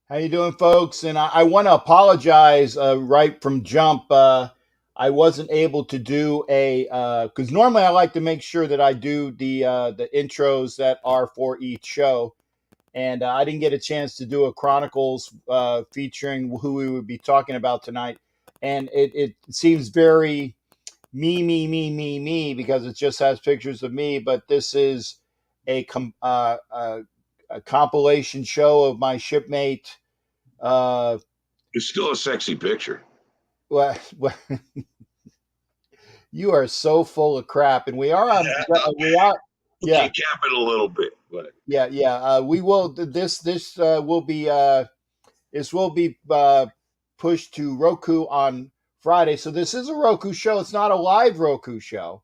How you doing, folks? And I want to apologize right from jump. I wasn't able to do a because normally I like to make sure that I do the intros that are for each show, and I didn't get a chance to do a Chronicles featuring who we would be talking about tonight, and it seems very me because it just has pictures of me, but this is a compilation show of my shipmate. Uh, It's still a sexy picture. well, you are so full of crap, and we are on. We are, Okay, yeah, cap it a little bit, but yeah. We will. This will be. This will be pushed to Roku on Friday. So this is a Roku show. It's not a live Roku show,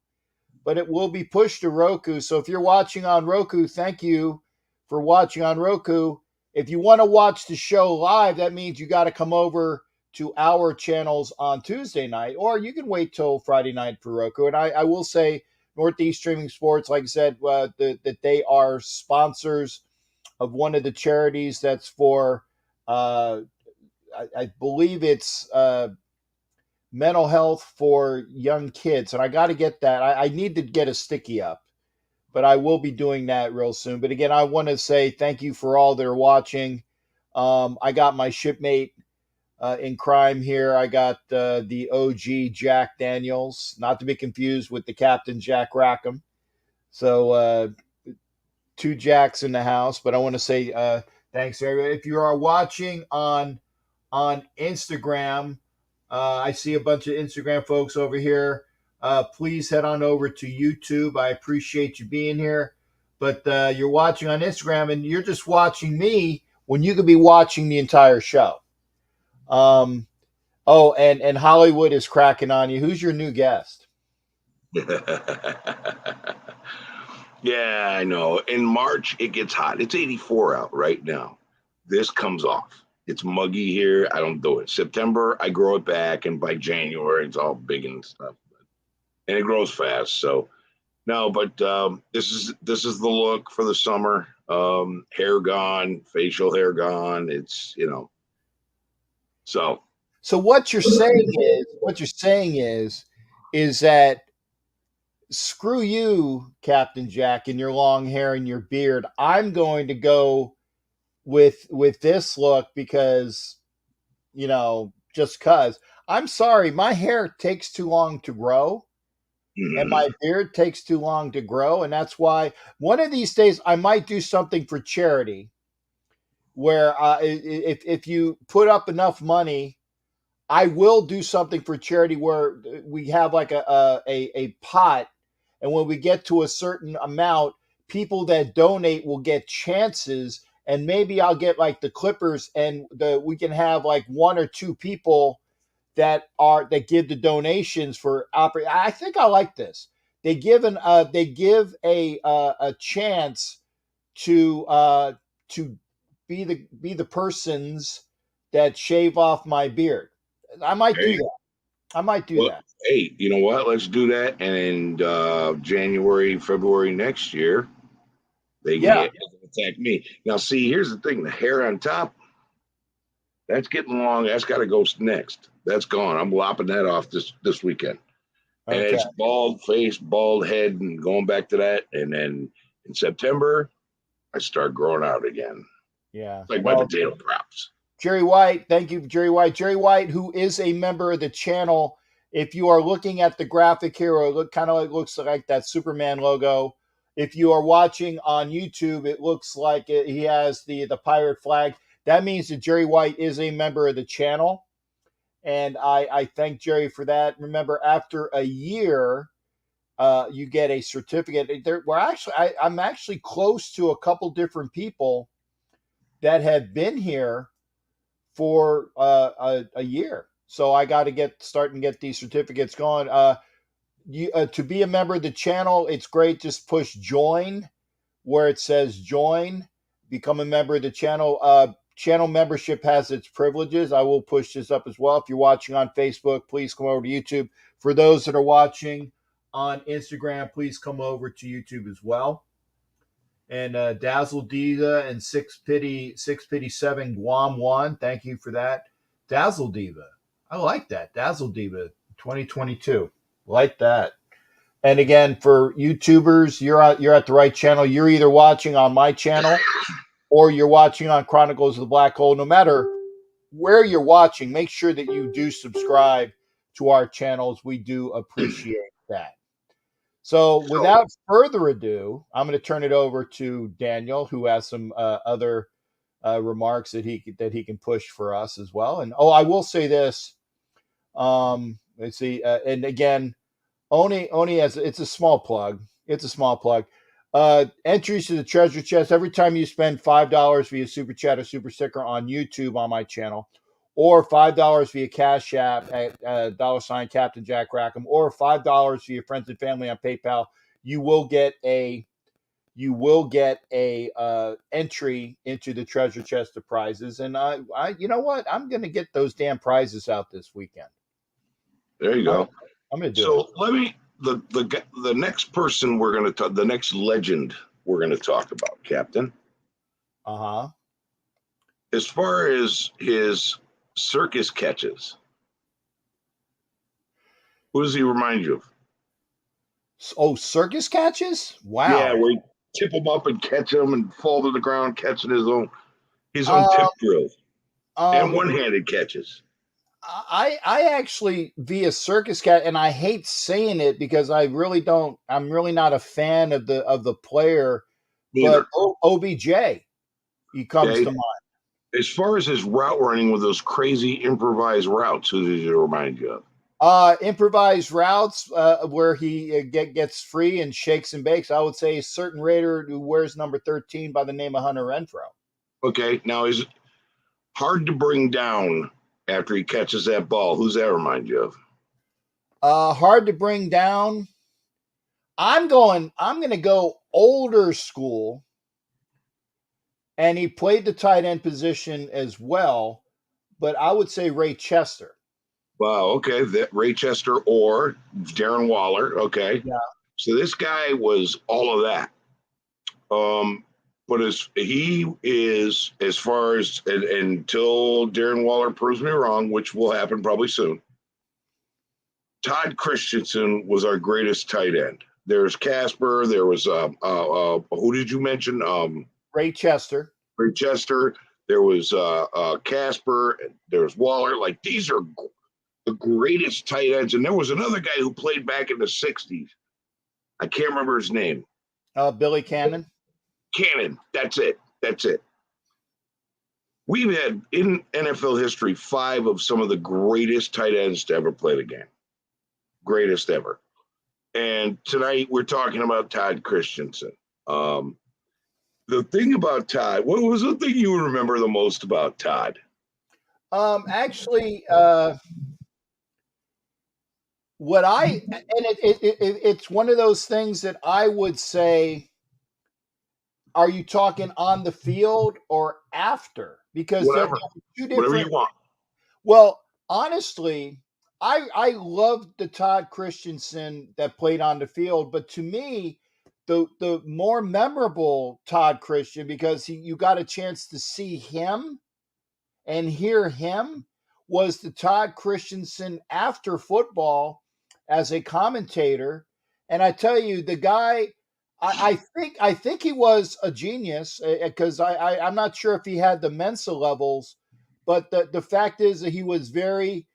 but it will be pushed to Roku. So if you're watching on Roku, thank you for watching on Roku. If you want to watch the show live, that means you got to come over to our channels on Tuesday night, or you can wait till Friday night for Roku. And I will say, Northeast Streaming Sports, like I said, that they are sponsors of one of the charities that's for, uh, I believe it's mental health for young kids. And I got to get that. I need to get a sticky up, but I will be doing that real soon. But again, I want to say thank you for all that are watching. I got my shipmate in crime here. I got the OG Jack Daniels, not to be confused with the Captain Jack Rackham. So two Jacks in the house. But I want to say thanks, everybody. If you are watching on Instagram, I see a bunch of Instagram folks over here. Please head on over to YouTube. I appreciate you being here. But you're watching on Instagram and you're just watching me when you could be watching the entire show. Um, oh, and Hollywood is cracking on you. Who's your new guest? yeah, I know. In March, it gets hot. It's 84 out right now. This comes off. It's muggy here. I don't do it. September, I grow it back, and by January, it's all big and stuff. And it grows fast. So no, but this is the look for the summer. Hair gone, facial hair gone. It's. So So what you're saying is that screw you, Captain Jack, and your long hair and your beard. I'm going to go with this look because just cuz. I'm sorry, my hair takes too long to grow and mhm. my beard takes too long to grow, and that's why one of these days I might do something for charity where if you put up enough money, I will do something for charity where we have like a pot, and when we get to a certain amount, people that donate will get chances, and maybe I'll get like the Clippers, and we can have like one or two people that give the donations for operate. I think I like this. They give a chance to to be the persons that shave off my beard. I might do Hey, that. I might do well, that. hey, you know what? Let's do that. And in January, February next year, Yeah. they can attack me. Now, see, here's the thing: the hair on top, that's getting long. That's got to go next. That's gone. I'm lopping that off this weekend. And Okay. it's bald face, bald head, and going back to that. And then in September, I start growing out again, Yeah. like my Well, potato props. Jerry White, thank you, Jerry White. Jerry White, who is a member of the channel. If you are looking at the graphic here, it kind of looks like that Superman logo. If you are watching on YouTube, it looks like he has the pirate flag. That means that Jerry White is a member of the channel, and I thank Jerry for that. Remember, after a year, you get a certificate. I'm actually close to a couple different people that have been here for a year. So I got to get these certificates going. To be a member of the channel, it's great. Just push join where it says join. Become a member of the channel. Channel membership has its privileges. I will push this up as well. If you're watching on Facebook, please come over to YouTube. For those that are watching on Instagram, please come over to YouTube as well. And Dazzle Diva and Six Pity Seven Guam One. Thank you for that. Dazzle Diva. I like that. Dazzle Diva 2022. Like that. And again, for YouTubers, you're at the right channel. You're either watching on my channel or you're watching on Chronicles of the Black Hole. No matter where you're watching, make sure that you do subscribe to our channels. We do appreciate that. So, So without further ado, I'm going to turn it over to Daniel, who has some other remarks that he can push for us as well. And I will say this. Let's see. And again, Oni has it's a small plug. It's a small plug. Entries to the treasure chest every time you spend $5 via super chat or super sticker on YouTube on my channel, or $5 via Cash App at $ Captain Jack Rackham, or $5 via friends and family on PayPal. You will get a entry into the treasure chest of prizes. And I you know what? I'm going to get those damn prizes out this weekend. there you go. I'm going to do it. So let me the next person we're going to talk, the next legend we're going to talk about, Captain. Uh-huh. As far as his circus catches, who does he remind you of? Oh, circus catches? Wow. Yeah, where you tip him up and catch him and fall to the ground catching his own Um, tip drills and um, one-handed catches. I actually via circus cat, and I hate saying it because I'm really not a fan of the player, Neither. but OBJ, he comes Okay. to mind. As far as his route running with those crazy improvised routes, who does he remind you of? Improvised routes where he gets free and shakes and bakes. I would say a certain Raider who wears number 13 by the name of Hunter Renfro. Okay, now is it hard to bring down after he catches that ball? Who's that remind you of? Hard to bring down. I'm going to go older school, and he played the tight end position as well, but I would say Ray Chester. Wow, okay, that Ray Chester or Darren Waller. Okay, Yeah. so this guy was all of that. But he is, as far as until Darren Waller proves me wrong, which will happen probably soon. Todd Christensen was our greatest tight end. There's Casper. There was who did you mention? Ray Chester. Ray Chester. There was Casper. There was Waller. Like, these are the greatest tight ends. And there was another guy who played back in the '60s. I can't remember his name. Billy Cannon. Cannon. That's it. That's it. We've had in NFL history 5 of some of the greatest tight ends to ever play the game. Greatest ever. And tonight we're talking about Todd Christensen. The thing about Todd, what was the thing you remember the most about Todd? Actually, it's one of those things that I would say, are you talking on the field or after? Because there Whatever. are two Whatever you different. want. Well, honestly, I loved the Todd Christensen that played on the field, but to me, the more memorable Todd Christian, because you got a chance to see him and hear him, was the Todd Christensen after football as a commentator. And I tell you, the guy, I think he was a genius because I'm not sure if he had the Mensa levels, but the fact is that he was very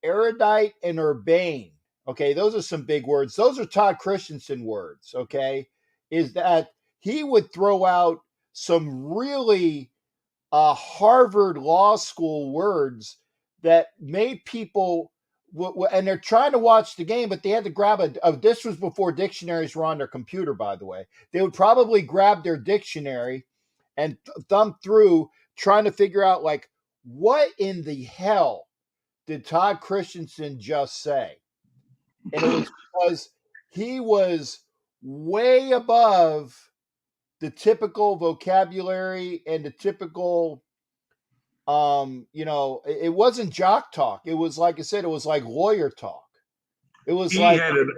erudite and urbane. Okay, those are some big words. Those are Todd Christensen words. Okay, is that he would throw out some really Harvard Law School words that made people, and they're trying to watch the game, but they had to grab this was before dictionaries were on their computer, by the way. They would probably grab their dictionary and thumb through trying to figure out, like, what in the hell did Todd Christensen just say? And it was because he was way above the typical vocabulary and the typical it wasn't jock talk. It was, like I said, it was like lawyer talk. It was He had an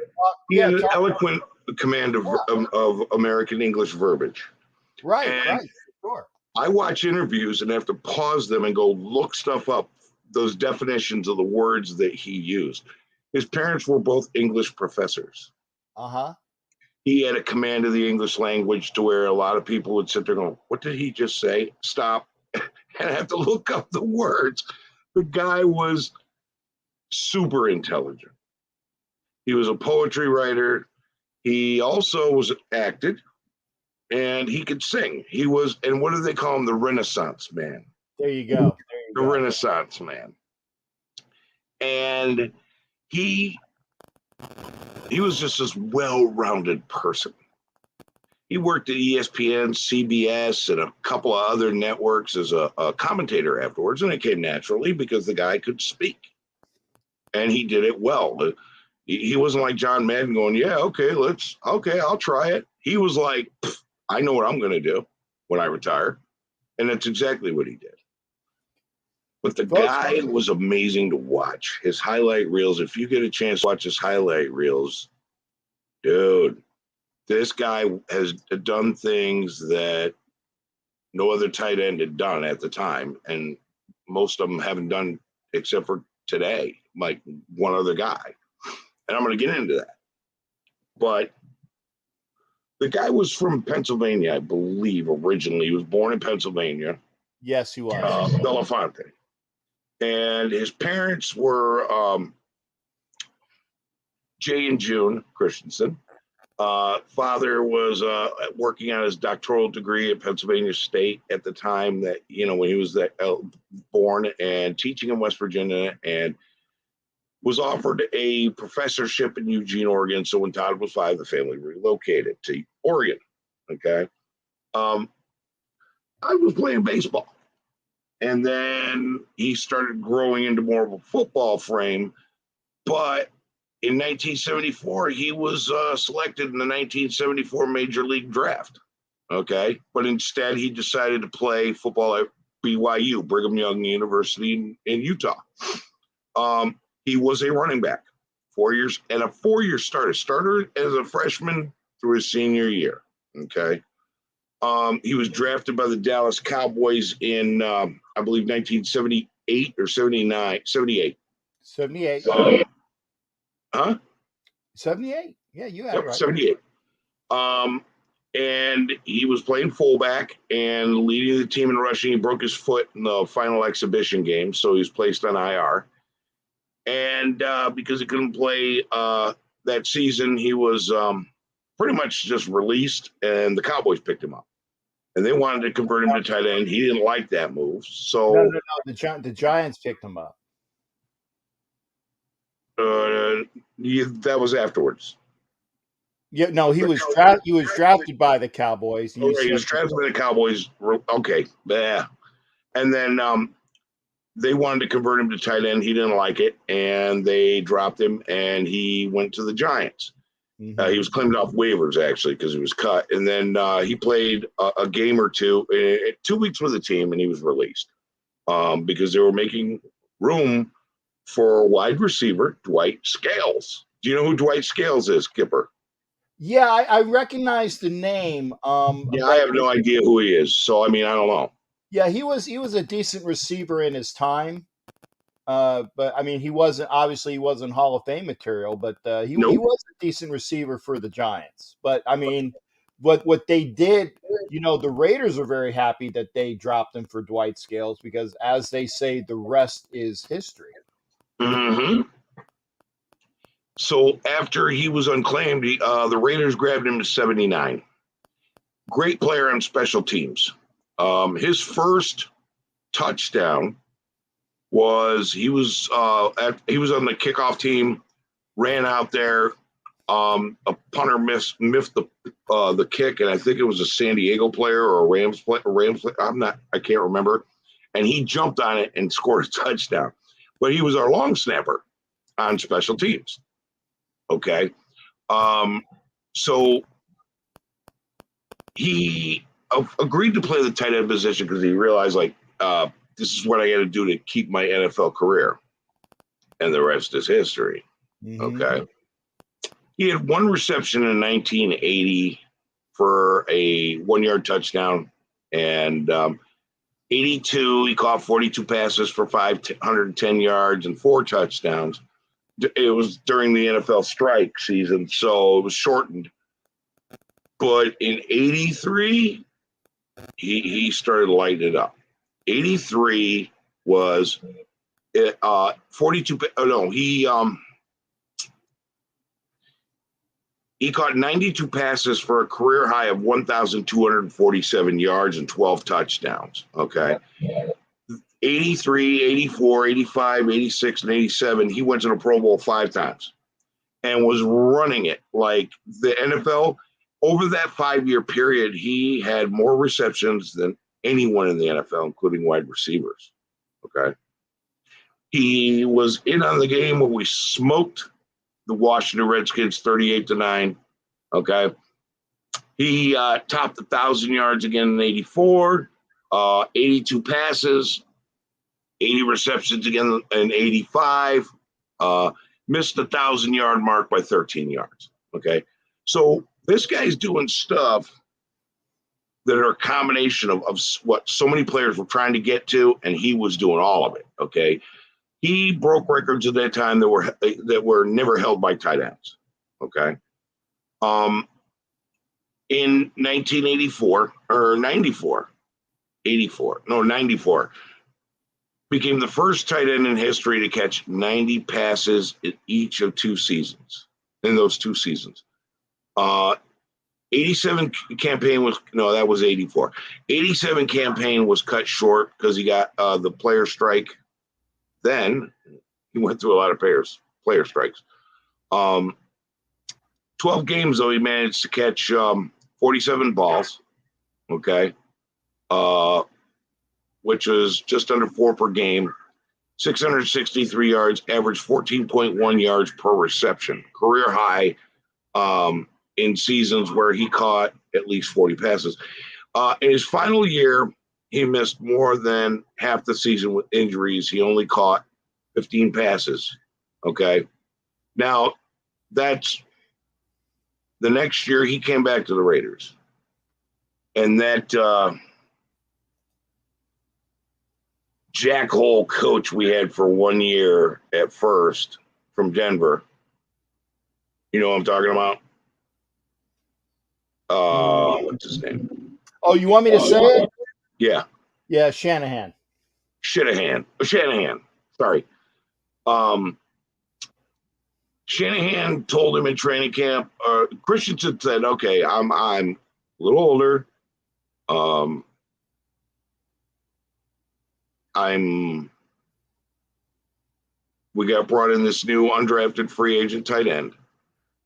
eloquent command yeah. of American English verbiage. Right, And right, sure. I watch interviews and have to pause them and go look stuff up, those definitions of the words that he used. His parents were both English professors. Uh-huh. He had a command of the English language to where a lot of people would sit there going, "What did he just say? Stop." And I have to look up the words. The guy was super intelligent. He was a poetry writer. He also was acted and he could sing. He was, and what do they call him? The Renaissance man. There you go. There you The go. Renaissance man. And he he was just this well-rounded person. He worked at ESPN, CBS, and a couple of other networks as a commentator afterwards, and it came naturally because the guy could speak, and he did it well. He wasn't like John Madden going, "Yeah, okay, I'll try it." He was like, "I know what I'm going to do when I retire," and that's exactly what he did. But the Folks, guy was amazing to watch. His highlight reels, if you get a chance to watch his highlight reels, dude, this guy has done things that no other tight end had done at the time. And most of them haven't done except for today, like one other guy. And I'm going to get into that. But the guy was from Pennsylvania, I believe, originally. He was born in Pennsylvania, yes, he was. Belafonte. And his parents were Jay and June Christensen. Father was working on his doctoral degree at Pennsylvania State at the time that, when he was born, and teaching in West Virginia, and was offered a professorship in Eugene, Oregon. So when Todd was 5, the family relocated to Oregon. Okay. I was playing baseball. And then he started growing into more of a football frame. But in 1974, he was selected in the 1974 Major League Draft. Okay. But instead, he decided to play football at BYU, Brigham Young University in Utah. He was a running back, 4 years, and a 4-year starter. Started as a freshman through his senior year. Okay. He was drafted by the Dallas Cowboys in, I believe, 1978 or 79, 78. 78. Huh? 78? Yeah, you had it right. 78. And he was playing fullback and leading the team in rushing. He broke his foot in the final exhibition game, so he was placed on IR. And because he couldn't play that season, he was pretty much just released, and the Cowboys picked him up. And they wanted to convert him to tight end. He didn't like that move. So No. The Giants picked him up. that was afterwards. Yeah, no, he was drafted by the Cowboys. He was drafted by the Cowboys. Okay, yeah. And then they wanted to convert him to tight end. He didn't like it, and they dropped him, and he went to the Giants. Mm-hmm. He was claimed off waivers, actually, because he was cut. And then he played a game or two, 2 weeks with the team, and he was released because they were making room for wide receiver Dwight Scales. Do you know who Dwight Scales is, Kipper? Yeah, I recognize the name. Yeah, I have no idea who he is. So, I mean, I don't know. Yeah, he was a decent receiver in his time. But I mean, he wasn't Hall of Fame material, but he was a decent receiver for the Giants. But I mean, what they did, the Raiders are very happy that they dropped him for Dwight Scales because, as they say, the rest is history. Mm-hmm. So after he was unclaimed, the Raiders grabbed him to 79. Great player on special teams. His first touchdown was he was on the kickoff team, ran out there. A punter missed the kick, and I think it was a San Diego player or a Rams player. I can't remember. And he jumped on it and scored a touchdown. But he was our long snapper on special teams. Okay. So he agreed to play the tight end position because he realized, this is what I got to do to keep my NFL career. And the rest is history. Mm-hmm. Okay. He had one reception in 1980 for a 1-yard touchdown. And 82, he caught 42 passes for 510 yards and 4 touchdowns. It was during the NFL strike season, so it was shortened. But in 83, he started lighting it up. 83 was 42. Oh no, he caught 92 passes for a career high of 1,247 yards and 12 touchdowns. Okay. 83, 84, 85, 86, and 87, he went to the Pro Bowl 5 times and was running it like the NFL. Over that 5-year period, he had more receptions than anyone in the NFL, including wide receivers. Okay. He was in on the game when we smoked the Washington Redskins 38-9. Okay. He topped 1,000 yards again in 84, 82 passes, 80 receptions again in 85, missed the 1,000-yard mark by 13 yards. Okay. So this guy's doing stuff that are a combination of what so many players were trying to get to, and he was doing all of it. Okay. He broke records at that time that were never held by tight ends. Okay. In 1984 or 94, 94, became the first tight end in history to catch 90 passes in each of 2 seasons. In those 2 seasons, 87 campaign was that was 84. 87 campaign was cut short because he got the player strike. Then he went through a lot of player strikes. 12 games though, he managed to catch 47 balls. Okay, which was just under 4 per game. 663 yards, averaged 14.1 yards per reception. Career high in seasons where he caught at least 40 passes. In his final year, he missed more than half the season with injuries. He only caught 15 passes. Okay. Now, that's the next year he came back to the Raiders. And that jackhole coach we had for 1 year at first from Denver, you know what I'm talking about? What's his name? Oh, you want me to say it? Yeah. Yeah, Shanahan. Shanahan. Sorry. Shanahan told him in training camp, Christensen said, okay, I'm a little older. We got brought in this new undrafted free agent tight end.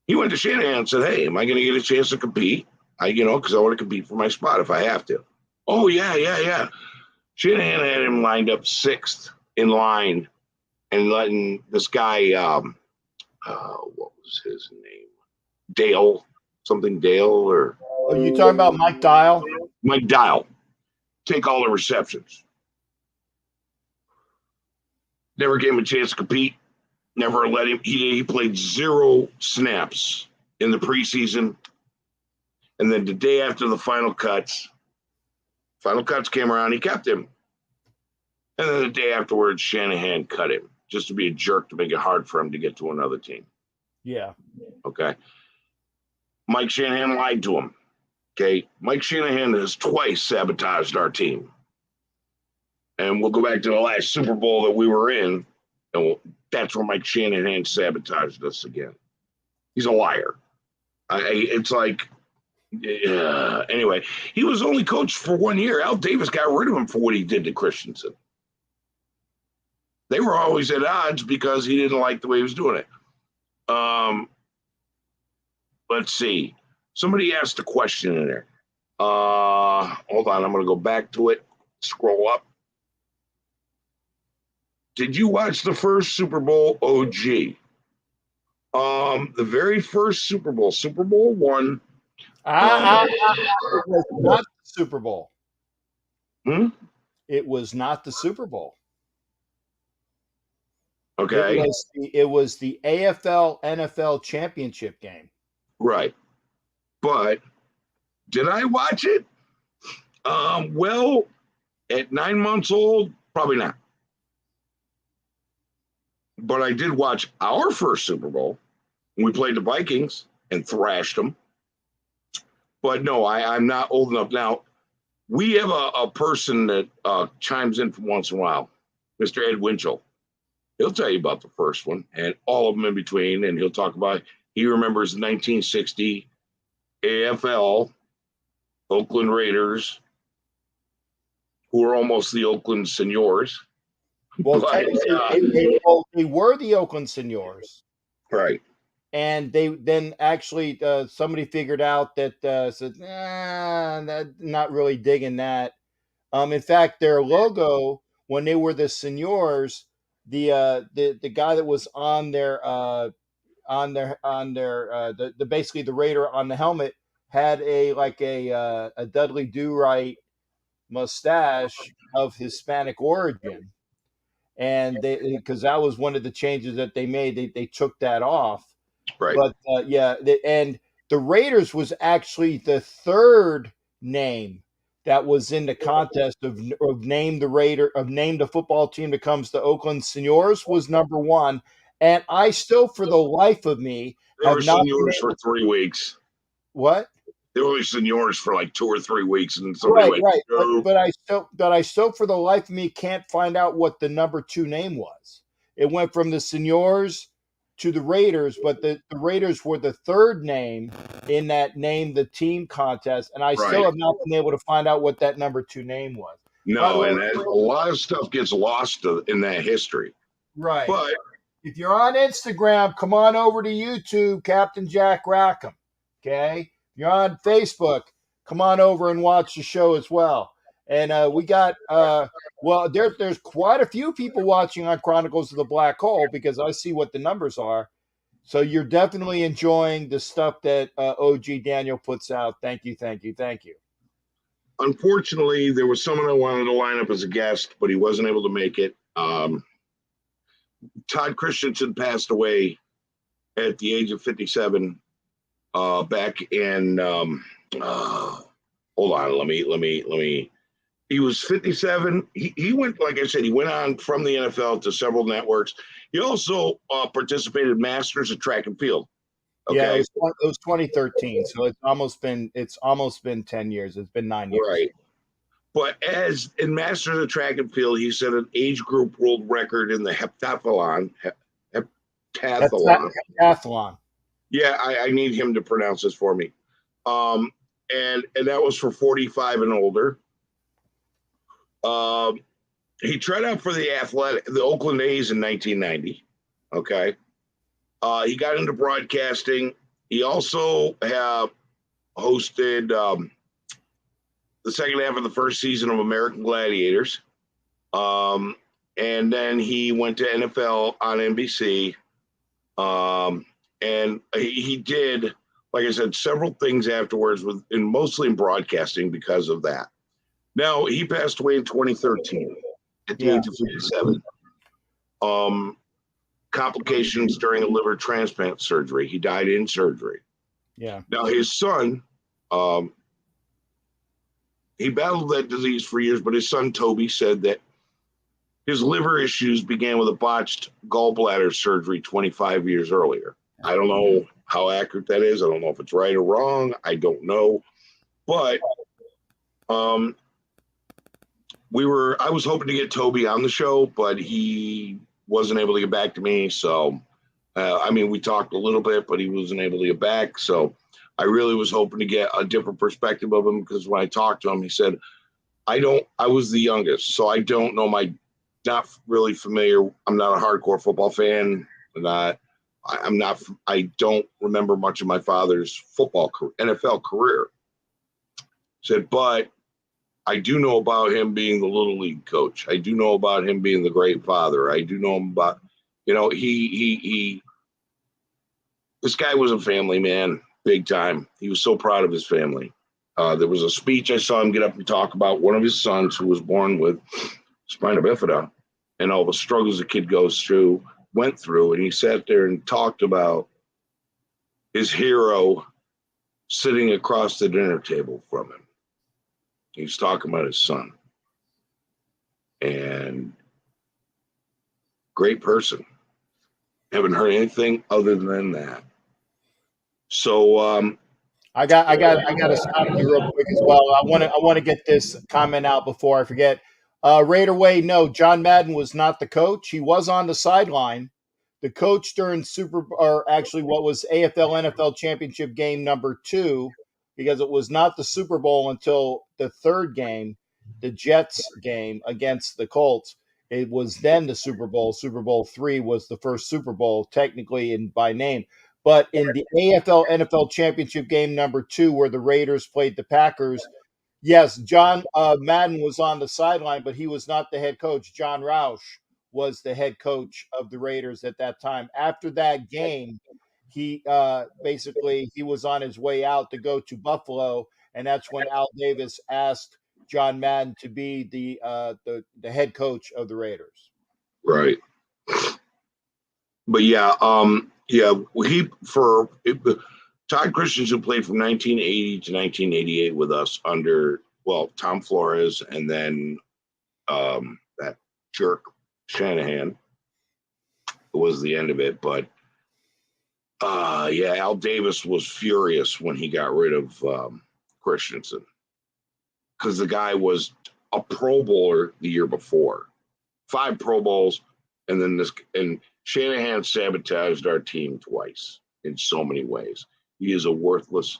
He went to Shanahan and said, hey, am I going to get a chance to compete? Because I want to compete for my spot if I have to. Oh, yeah. Shanahan had him lined up 6th in line and letting this guy, what was his name? Dale, or. Are you talking about Mike Dial? Mike Dial. Take all the receptions. Never gave him a chance to compete. Never let him. He played 0 snaps in the preseason. And then the day after the final cuts came around, he kept him. And then the day afterwards, Shanahan cut him just to be a jerk to make it hard for him to get to another team. Yeah. Okay. Mike Shanahan lied to him. Okay. Mike Shanahan has twice sabotaged our team. And we'll go back to the last Super Bowl that we were in. And that's where Mike Shanahan sabotaged us again. He's a liar. It's like, anyway, he was only coached for 1 year. Al Davis got rid of him for what he did to Christensen. They were always at odds because he didn't like the way he was doing it. Let's see. Somebody asked a question in there. Hold on. I'm going to go back to it. Scroll up. Did you watch the first Super Bowl OG? The very first Super Bowl, Super Bowl 1. It was not the Super Bowl. It was not the Super Bowl. Okay. It was the AFL NFL championship game. Right. But Did I watch it? Well, at 9 months old, probably not. But I did watch our first Super Bowl. We played the Vikings and thrashed them. But no, I'm not old enough. Now, we have a person that chimes in from once in a while, Mr. Ed Winchell. He'll tell you about the first one and all of them in between. And he'll talk about, he remembers the 1960 AFL, Oakland Raiders, who were almost the Oakland Seniors. Well, But, they were the Oakland Seniors. right. And they then actually somebody figured out that said, not really digging that. In fact, their logo when they were the Seniors, the guy that was on their the basically the Raider on the helmet had a Dudley Do-Right mustache of Hispanic origin, and they because that was one of the changes that they made. They took that off. Right. But and the Raiders was actually the third name that was in the contest of name the football team that comes to Oakland Seniors was number one. And I still, for the life of me, They were have not Seniors for 3 weeks. What? They were only Seniors for like 2 or 3 weeks, and Right, somebody went, right. "No." But I still, for the life of me, can't find out what the number two name was. It went from the Seniors to the Raiders, but the Raiders were the third name in that name the team contest, and I still Right. have not been able to find out what that number two name was. By the No, way, and a lot of stuff gets lost in that history. right. But If you're on Instagram, come on over to YouTube, Captain Jack Rackham. Okay. If you're on Facebook, come on over and watch the show as well. And we got well, there's quite a few people watching on Chronicles of the Black Hole because I see what the numbers are. So you're definitely enjoying the stuff that OG Daniel puts out. Thank you, thank you, thank you. unfortunately, there was someone I wanted to line up as a guest, but he wasn't able to make it. Todd Christensen passed away at the age of 57 back in hold on, let me he was 57. He went, like I said, he went on from the NFL to several networks. He also participated in Masters of Track and Field. Okay. Yeah, it was 2013, so it's almost been 10 years. It's been 9 years. Right. But as in Masters of Track and Field, he set an age group world record in the heptathlon. Heptathlon. Yeah, I need him to pronounce this for me. And that was for 45 and older. He tried out for the Oakland A's in 1990. Okay. He got into broadcasting. He also hosted the second half of the first season of American Gladiators. And then he went to NFL on NBC. And he did, like I said, several things afterwards, mostly in broadcasting because of that. Now, he passed away in 2013 at the age of 57. Complications during a liver transplant surgery. He died in surgery. Yeah. Now, his son, he battled that disease for years, but his son, Toby, said that his liver issues began with a botched gallbladder surgery 25 years earlier. I don't know how accurate that is. I don't know if it's right or wrong. I don't know. But I was hoping to get Toby on the show, but he wasn't able to get back to me. So, we talked a little bit, but he wasn't able to get back. So I really was hoping to get a different perspective of him, because when I talked to him, he said, I was the youngest, so I don't know not really familiar. I'm not a hardcore football fan. I don't remember much of my father's NFL career. Said, but I do know about him being the little league coach. I do know about him being the great father. I do know him about, this guy was a family man, big time. He was so proud of his family. There was a speech I saw him get up and talk about one of his sons who was born with spina bifida and all the struggles the kid went through. And he sat there and talked about his hero sitting across the dinner table from him. He's talking about his son. And great person. Haven't heard anything other than that. So I got to stop you real quick as well. I want to get this comment out before I forget. Raider Way, no, John Madden was not the coach. He was on the sideline. The coach during or actually what was AFL NFL Championship game number 2, because it was not the Super Bowl until the third game, the Jets game against the Colts. It was then the Super Bowl. Super Bowl 3 was the first Super Bowl, technically and by name. But in the AFL NFL Championship game number 2, where the Raiders played the Packers, yes, John Madden was on the sideline, but he was not the head coach. John Roush was the head coach of the Raiders at that time. After that game, he basically he was on his way out to go to Buffalo, and that's when Al Davis asked John Madden to be the head coach of the Raiders. right. But yeah, Todd Christensen played from 1980 to 1988 with us under Tom Flores, and then that jerk Shanahan was the end of it. But Al Davis was furious when he got rid of Christensen, because the guy was a Pro Bowler the year before, 5 Pro Bowls, and Shanahan sabotaged our team twice in so many ways. He is a worthless.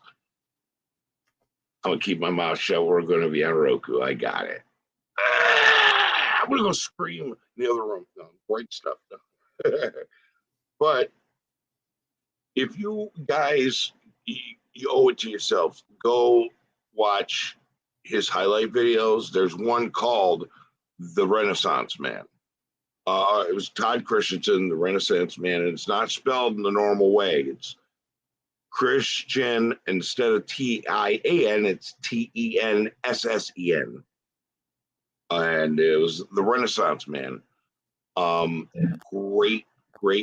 I'm gonna keep my mouth shut. We're gonna be on Roku. I got it. I'm gonna go scream in the other room. No, great stuff. But if you guys, you owe it to yourself. Go watch his highlight videos. There's one called "The Renaissance Man." It was Todd Christensen, the Renaissance Man, and it's not spelled in the normal way. It's Christian instead of T-I-A-N, it's T-E-N-S-S-E-N. And it was the Renaissance Man. Great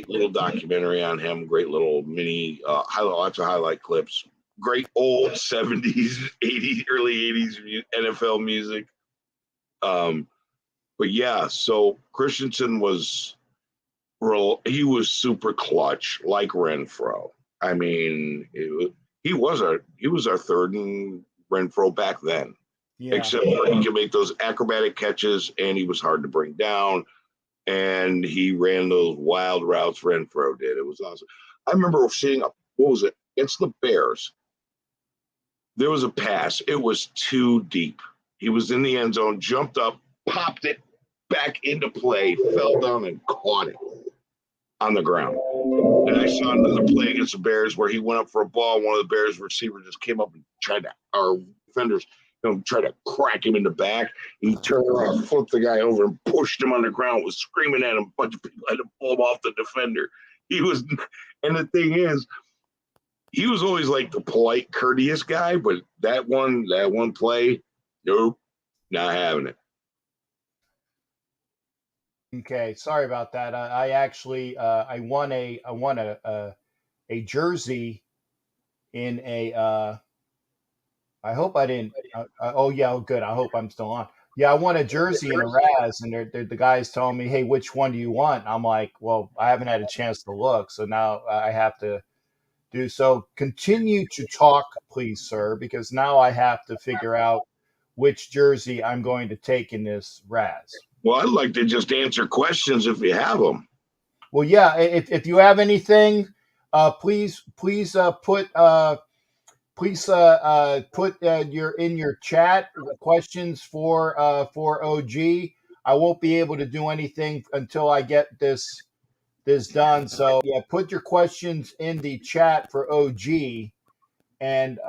little documentary on him. Great little mini, lots of highlight clips. Great old 70s, 80s, early 80s NFL music. But yeah, so Christensen was super clutch, like Renfro. I mean, he was our third in Renfro back then. Yeah. Except for he could make those acrobatic catches, and he was hard to bring down, and he ran those wild routes Renfro did. It was awesome. I remember seeing against the Bears. There was a pass. It was too deep. He was in the end zone, jumped up, popped it back into play, fell down and caught it on the ground. And I saw another play against the Bears where he went up for a ball. One of the Bears receivers just came up and our defenders tried to crack him in the back. He turned around, flipped the guy over, and pushed him on the ground, was screaming at him. A bunch of people had to pull him off the defender. And the thing is, he was always like the polite, courteous guy, but that one play, nope, not having it. Okay, sorry about that. I actually I won a jersey in a. I hope I didn't. Oh yeah, oh good. I hope I'm still on. Yeah, I won a jersey in a Raz, and the guy's telling me, "Hey, which one do you want?" I'm like, "Well, I haven't had a chance to look, so now I have to do so." Continue to talk, please, sir, because now I have to figure out which jersey I'm going to take in this Raz. Well, I'd like to just answer questions if you have them. Well, yeah. If you have anything, please put your chat questions for OG. I won't be able to do anything until I get this done. So yeah, put your questions in the chat for OG, and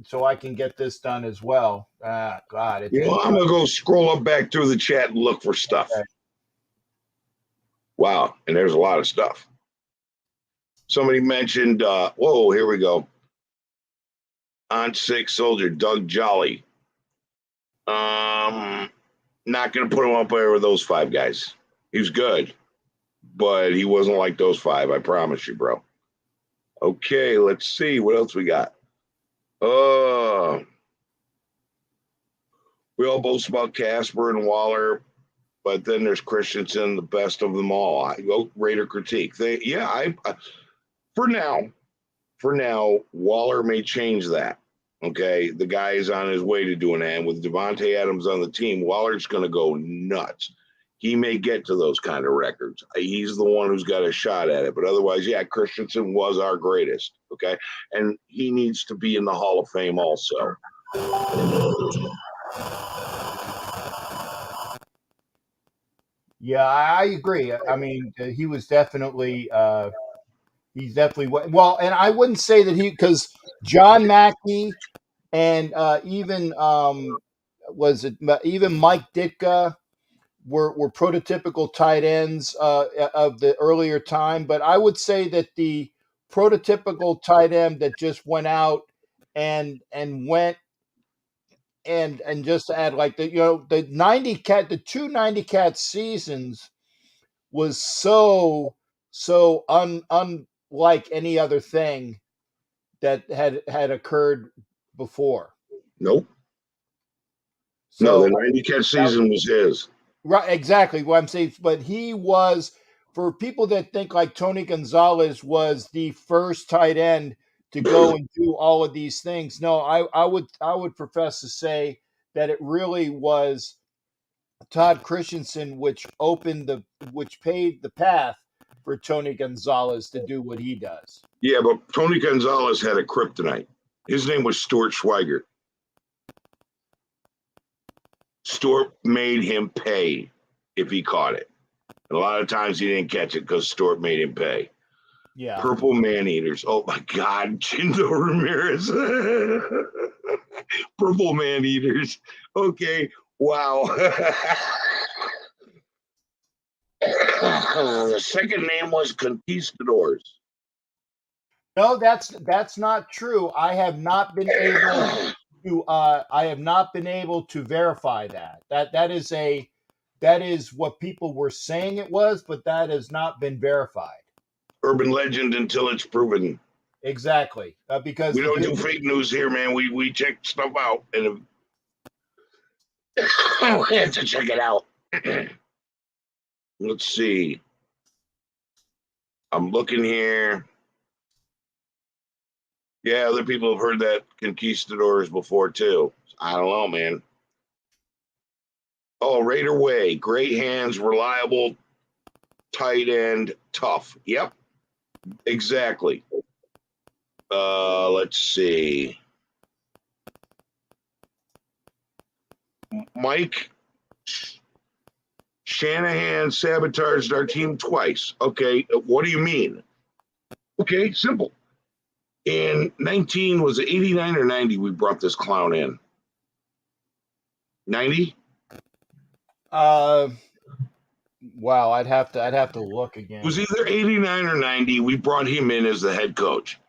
so I can get this done as well. God, I'm gonna go scroll up back through the chat and look for stuff. Okay. Wow, and there's a lot of stuff. Somebody mentioned, here we go. On 6 soldier, Doug Jolly. Not gonna put him up there with those 5 guys. He was good, but he wasn't like those 5. I promise you, bro. Okay, let's see what else we got. We all boast about Casper and Waller, but then there's Christensen, the best of them all. I go Raider critique. For now, Waller may change that. Okay, the guy is on his way to doing that, and with Devontae Adams on the team, Waller's going to go nuts. He may get to those kind of records. He's the one who's got a shot at it, but otherwise, yeah, Christensen was our greatest. Okay, and he needs to be in the Hall of Fame also. Yeah, I agree. I mean, he was definitely he's definitely well, and I wouldn't say that because John Mackey and even was it even Mike Ditka were prototypical tight ends of the earlier time, but I would say that the prototypical tight end that just went out and went and just to add like the 90 cat the 290 cat seasons was so unlike any other thing that had occurred before. Nope. No, the So 90 catch season was his. right, exactly what I'm saying. But he was, for people that think like Tony Gonzalez was the first tight end to go and do all of these things. No, I would profess to say that it really was Todd Christensen which paved the path for Tony Gonzalez to do what he does. Yeah, but Tony Gonzalez had a kryptonite. His name was Stuart Schweigert. Stuart made him pay if he caught it. And a lot of times he didn't catch it because Stuart made him pay. Yeah. Purple man eaters. Oh my God, Chindo Ramirez. Purple man eaters. Okay, wow. The second name was Conquistadors. No, that's not true. I have not been able to verify that. That is what people were saying it was, but that has not been verified. Urban legend until it's proven. Exactly, because we don't do fake news here, man. We check stuff out, and we have to check it out. Let's see. I'm looking here. Yeah, other people have heard that Conquistadors before too. I don't know, man. Oh, Raider Way, great hands, reliable, tight end, tough. Yep, exactly. Let's see. Mike Shanahan sabotaged our team twice. Okay, what do you mean? Okay, simple. In 19, was it 89 or 90? We brought this clown in. 90? Wow, I'd have to look again. It was either 89 or 90. We brought him in as the head coach.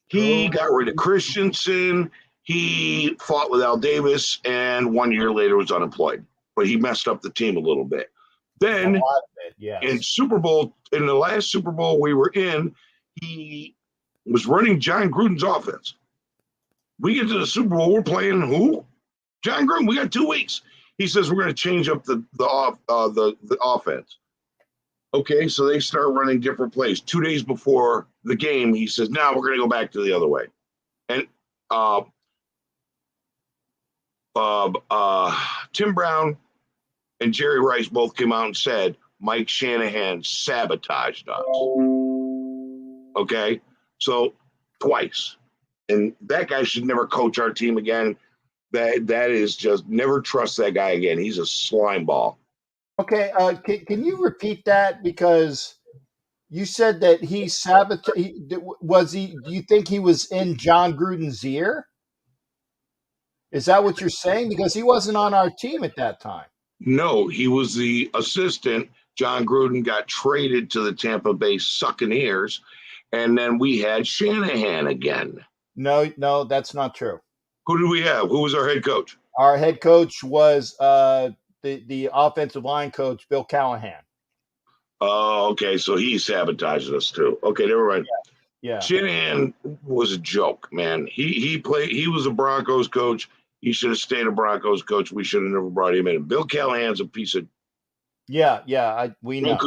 He got rid of Christensen. He fought with Al Davis, and 1 year later was unemployed. But he messed up the team a little bit. Then yes. in the last Super Bowl we were in, he was running John Gruden's offense. We get to the Super Bowl, we're playing who? John Gruden. We got 2 weeks. He says we're going to change up the offense. Okay, so they start running different plays. 2 days before the game, he says, "Now we're going to go back to the other way." And Tim Brown and Jerry Rice both came out and said Mike Shanahan sabotaged us. Okay, so twice, and that guy should never coach our team again. That is just, never trust that guy again. He's a slime ball. Okay, can you repeat that, because you said that he sabotaged? Was he? Do you think he was in John Gruden's ear? Is that what you're saying? Because he wasn't on our team at that time. No, he was the assistant. John Gruden got traded to the Tampa Bay Buccaneers, and then we had Shanahan again. No, that's not true. Who did we have? Who was our head coach? Our head coach was the offensive line coach, Bill Callahan. Oh, okay. So he sabotaged us too. Okay, never mind. Yeah. Shanahan was a joke, man. He played. He was a Broncos coach. He should have stayed a Broncos coach. We should have never brought him in. Bill Callahan's a piece of Yeah. Yeah. We know.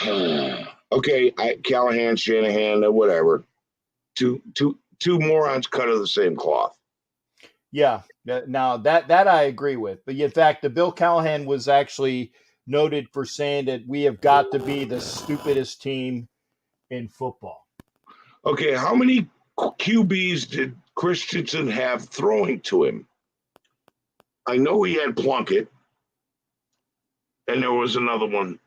Roku. Okay, Callahan, Shanahan, whatever. Two morons cut of the same cloth. Yeah. Now that I agree with. But in fact, the Bill Callahan was actually noted for saying that we have got to be the stupidest team in football. Okay, how many QBs did Christensen have throwing to him? I know he had Plunkett, and there was another one.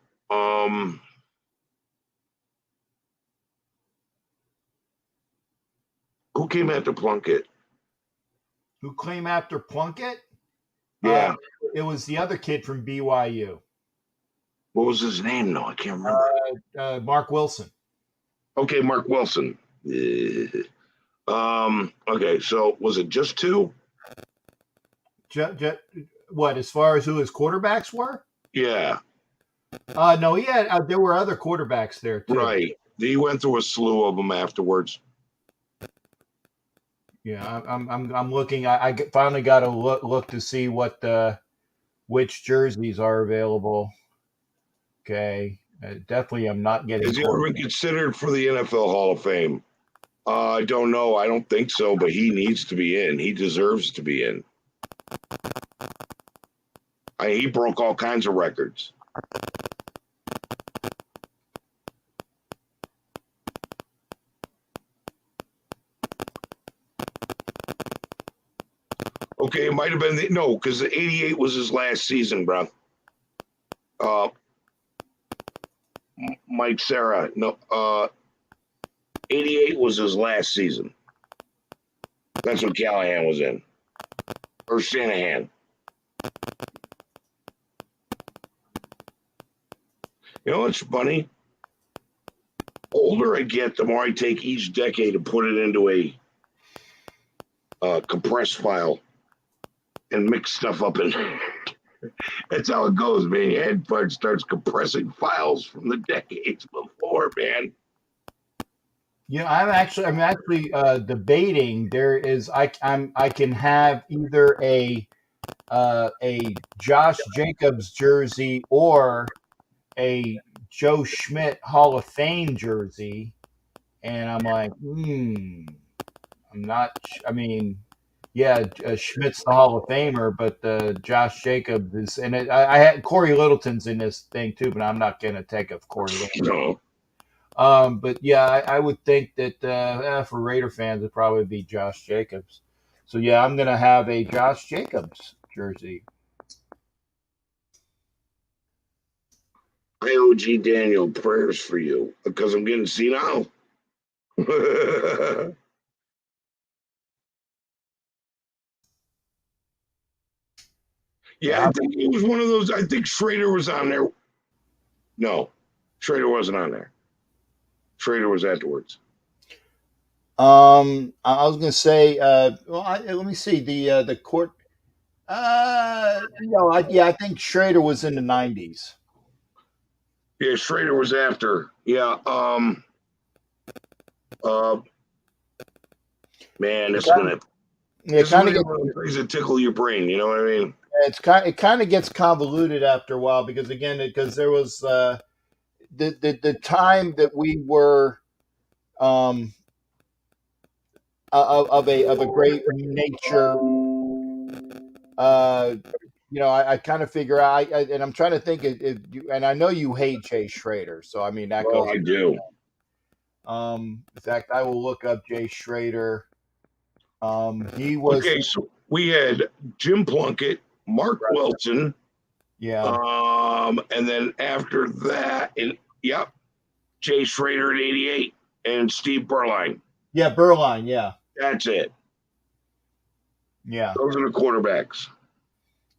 Who came after Plunkett? Who came after Plunkett? Yeah. It was the other kid from BYU. What was his name? No, I can't remember. Mark Wilson. Okay, Mark Wilson. Okay, so was it just two? What, as far as who his quarterbacks were? Yeah. No, he had. There were other quarterbacks there too. Right. He went through a slew of them afterwards. Yeah, I'm looking. I finally got to look to see what which jerseys are available. Okay, definitely I'm not getting. Has he ever been considered for the NFL Hall of Fame? I don't know. I don't think so, but he needs to be in. He deserves to be in. He broke all kinds of records. Okay, it might have been no, because 88 was his last season, bro. Mike Sarah, no, 88 was his last season. That's what Callahan was in, or Shanahan. You know what's funny? Older I get, the more I take each decade and put it into a compressed file and mix stuff up in there. That's how it goes, man. Your head starts compressing files from the decades before, man. Yeah, I'm actually debating. There is I can have either a Josh Jacobs jersey or a Joe Schmidt Hall of Fame jersey, and I'm like, I'm not. I mean, yeah, Schmidt's the Hall of Famer, but Josh Jacobs is, and I had Corey Littleton's in this thing too, but I'm not going to take of Corey Littleton. No. But yeah, I would think that for Raider fans, it'd probably be Josh Jacobs. So yeah, I'm going to have a Josh Jacobs jersey. IOG Daniel, prayers for you because I'm getting senile. Yeah, I think it was one of those. I think Schrader was on there. No, Schrader wasn't on there. Schrader was afterwards. I was going to say, let me see the court. No, I think Schrader was in the 90s. Yeah, Schrader was after. Yeah. Man, it's gonna. It kind of things that tickle your brain. You know what I mean? it kind of gets convoluted after a while because there was the time that we were of a great nature. I kind of figure out, and I'm trying to think, and I know you hate Jay Schrader, so I mean that goes. I do. In fact, I will look up Jay Schrader. He was okay. So we had Jim Plunkett, Mark Wilson, yeah, and then after that, Jay Schrader at 88 and Steve Berline. Yeah, Berline. Yeah, that's it. Yeah, those are the quarterbacks.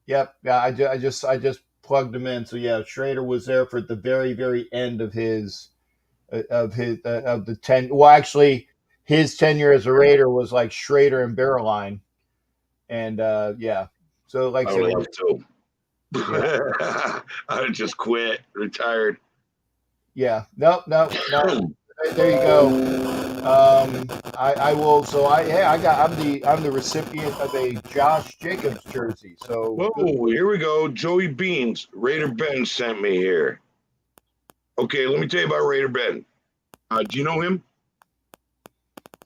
Yep. Yeah, I just plugged them in. So yeah, Schrader was there for the very, very end of the 10. Well, actually, his tenure as a Raider was like Schrader and Berline, and yeah. So like I would love to. Yeah. I just quit, retired. Yeah. No. There you go. I will. So I'm the recipient of a Josh Jacobs jersey. So good. Oh, here we go. Joey Beans, Raider Ben sent me here. Okay, let me tell you about Raider Ben. Do you know him?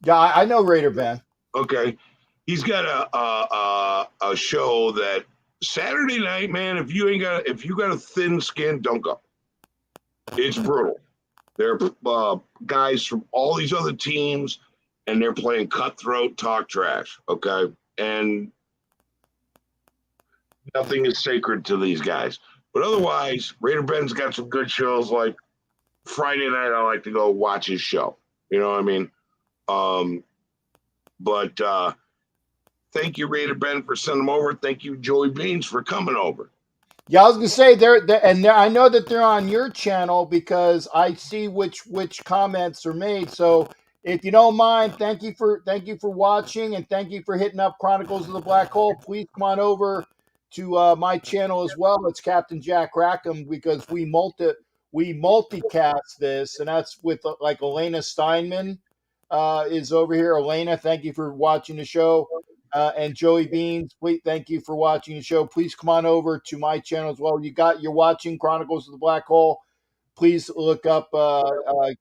Yeah, I know Raider Ben. Okay, he's got a show that Saturday night, man. If you got a thin skin, don't go. It's brutal. They're guys from all these other teams, and they're playing cutthroat talk trash. Okay, and nothing is sacred to these guys. But otherwise, Raider Ben's got some good shows. Like Friday night, I like to go watch his show. You know what I mean? But thank you, Raider Ben, for sending them over. Thank you, Joey Beans, for coming over. Yeah, I was gonna say I know that they're on your channel because I see which comments are made. So if you don't mind, thank you for watching and thank you for hitting up Chronicles of the Black Hole. Please come on over to my channel as well. It's Captain Jack Rackham because we multicast this, and that's with like Elena Steinman is over here. Elena, thank you for watching the show. And Joey Beans, please thank you for watching the show. Please come on over to my channel as well. You're watching Chronicles of the Black Hole. Please look up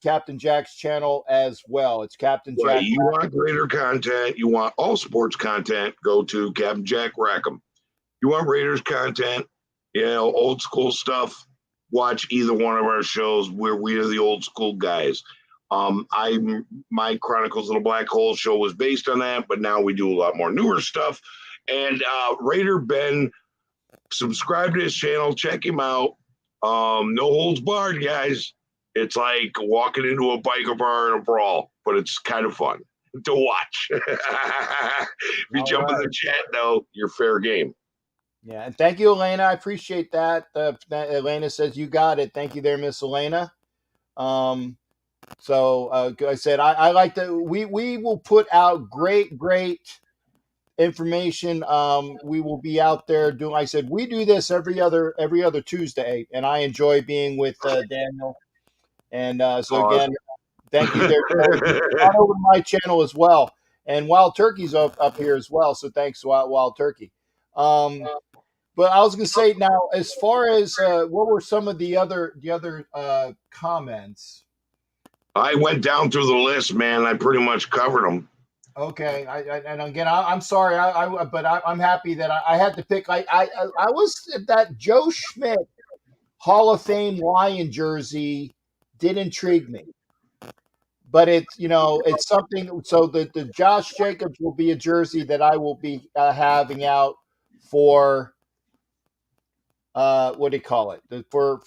Captain Jack's channel as well. It's Captain Right. Jack. You want greater content, you want all sports content, go to Captain Jack Rackham. You want Raiders content, old school stuff, watch either one of our shows where we are the old school guys. My Chronicles of the Black Hole show was based on that, but now we do a lot more newer stuff. And Raider Ben, subscribe to his channel, check him out. No holds barred, guys. It's like walking into a biker bar in a brawl, but it's kind of fun to watch. If you jump in the chat, though, you're fair game. Yeah, and thank you, Elena. I appreciate that. Elena says you got it. Thank you, there, Miss Elena. So I said I like that. We will put out great information. We will be out there doing. I said we do this every other Tuesday, and I enjoy being with Daniel. And so again, thank you there. On over to my channel as well, and Wild Turkey's up here as well. So thanks, Wild Turkey. But I was going to say now, as far as what were some of the other comments? I went down through the list, man. I pretty much covered them. Okay, and again, I'm sorry, but I'm happy that I had to pick. I was that Joe Schmidt Hall of Fame Lion jersey did intrigue me, but it's something. So the Josh Jacobs will be a jersey that I will be having out for what do you call it? For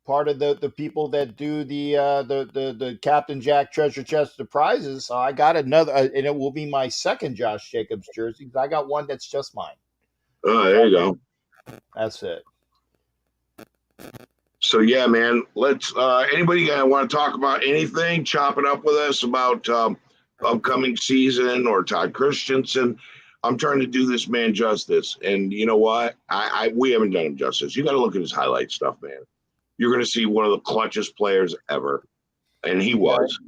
part of the people that do the Captain Jack Treasure Chest of prizes. So I got another, and it will be my second Josh Jacobs jersey. I got one that's just mine. Oh, there you go. That's it. So yeah, man. Let's. Anybody want to talk about anything? Chop it up with us about upcoming season or Todd Christensen. I'm trying to do this man justice, and you know what? We haven't done him justice. You got to look at his highlight stuff, man. You're going to see one of the clutchest players ever, and he was.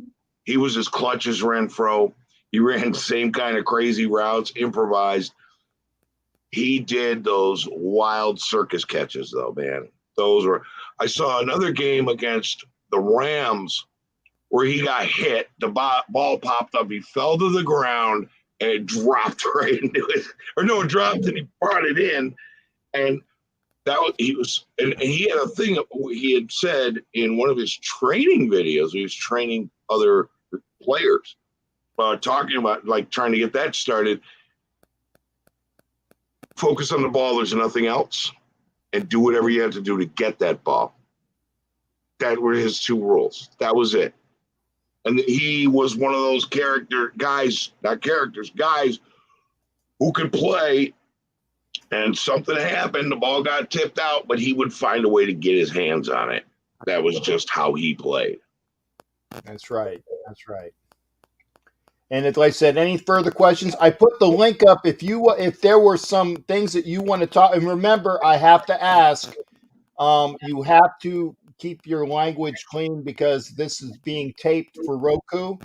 He was as clutch as Renfro. He ran the same kind of crazy routes, improvised. He did those wild circus catches, though, man. Those were. I saw another game against the Rams where he got hit. The ball popped up. He fell to the ground and it dropped right into it. Or no, it dropped and he brought it in. And and he had a thing he had said in one of his training videos. He was training other players, talking about like trying to get that started. Focus on the ball. There's nothing else. And do whatever you have to do to get that ball. That were his two rules. That was it. And he was one of those guys who could play. And something happened. The ball got tipped out, but he would find a way to get his hands on it. That was just how he played. That's right. That's right. And like I said, any further questions? I put the link up. If there were some things that you want to talk, and remember, I have to ask. You have to keep your language clean because this is being taped for Roku.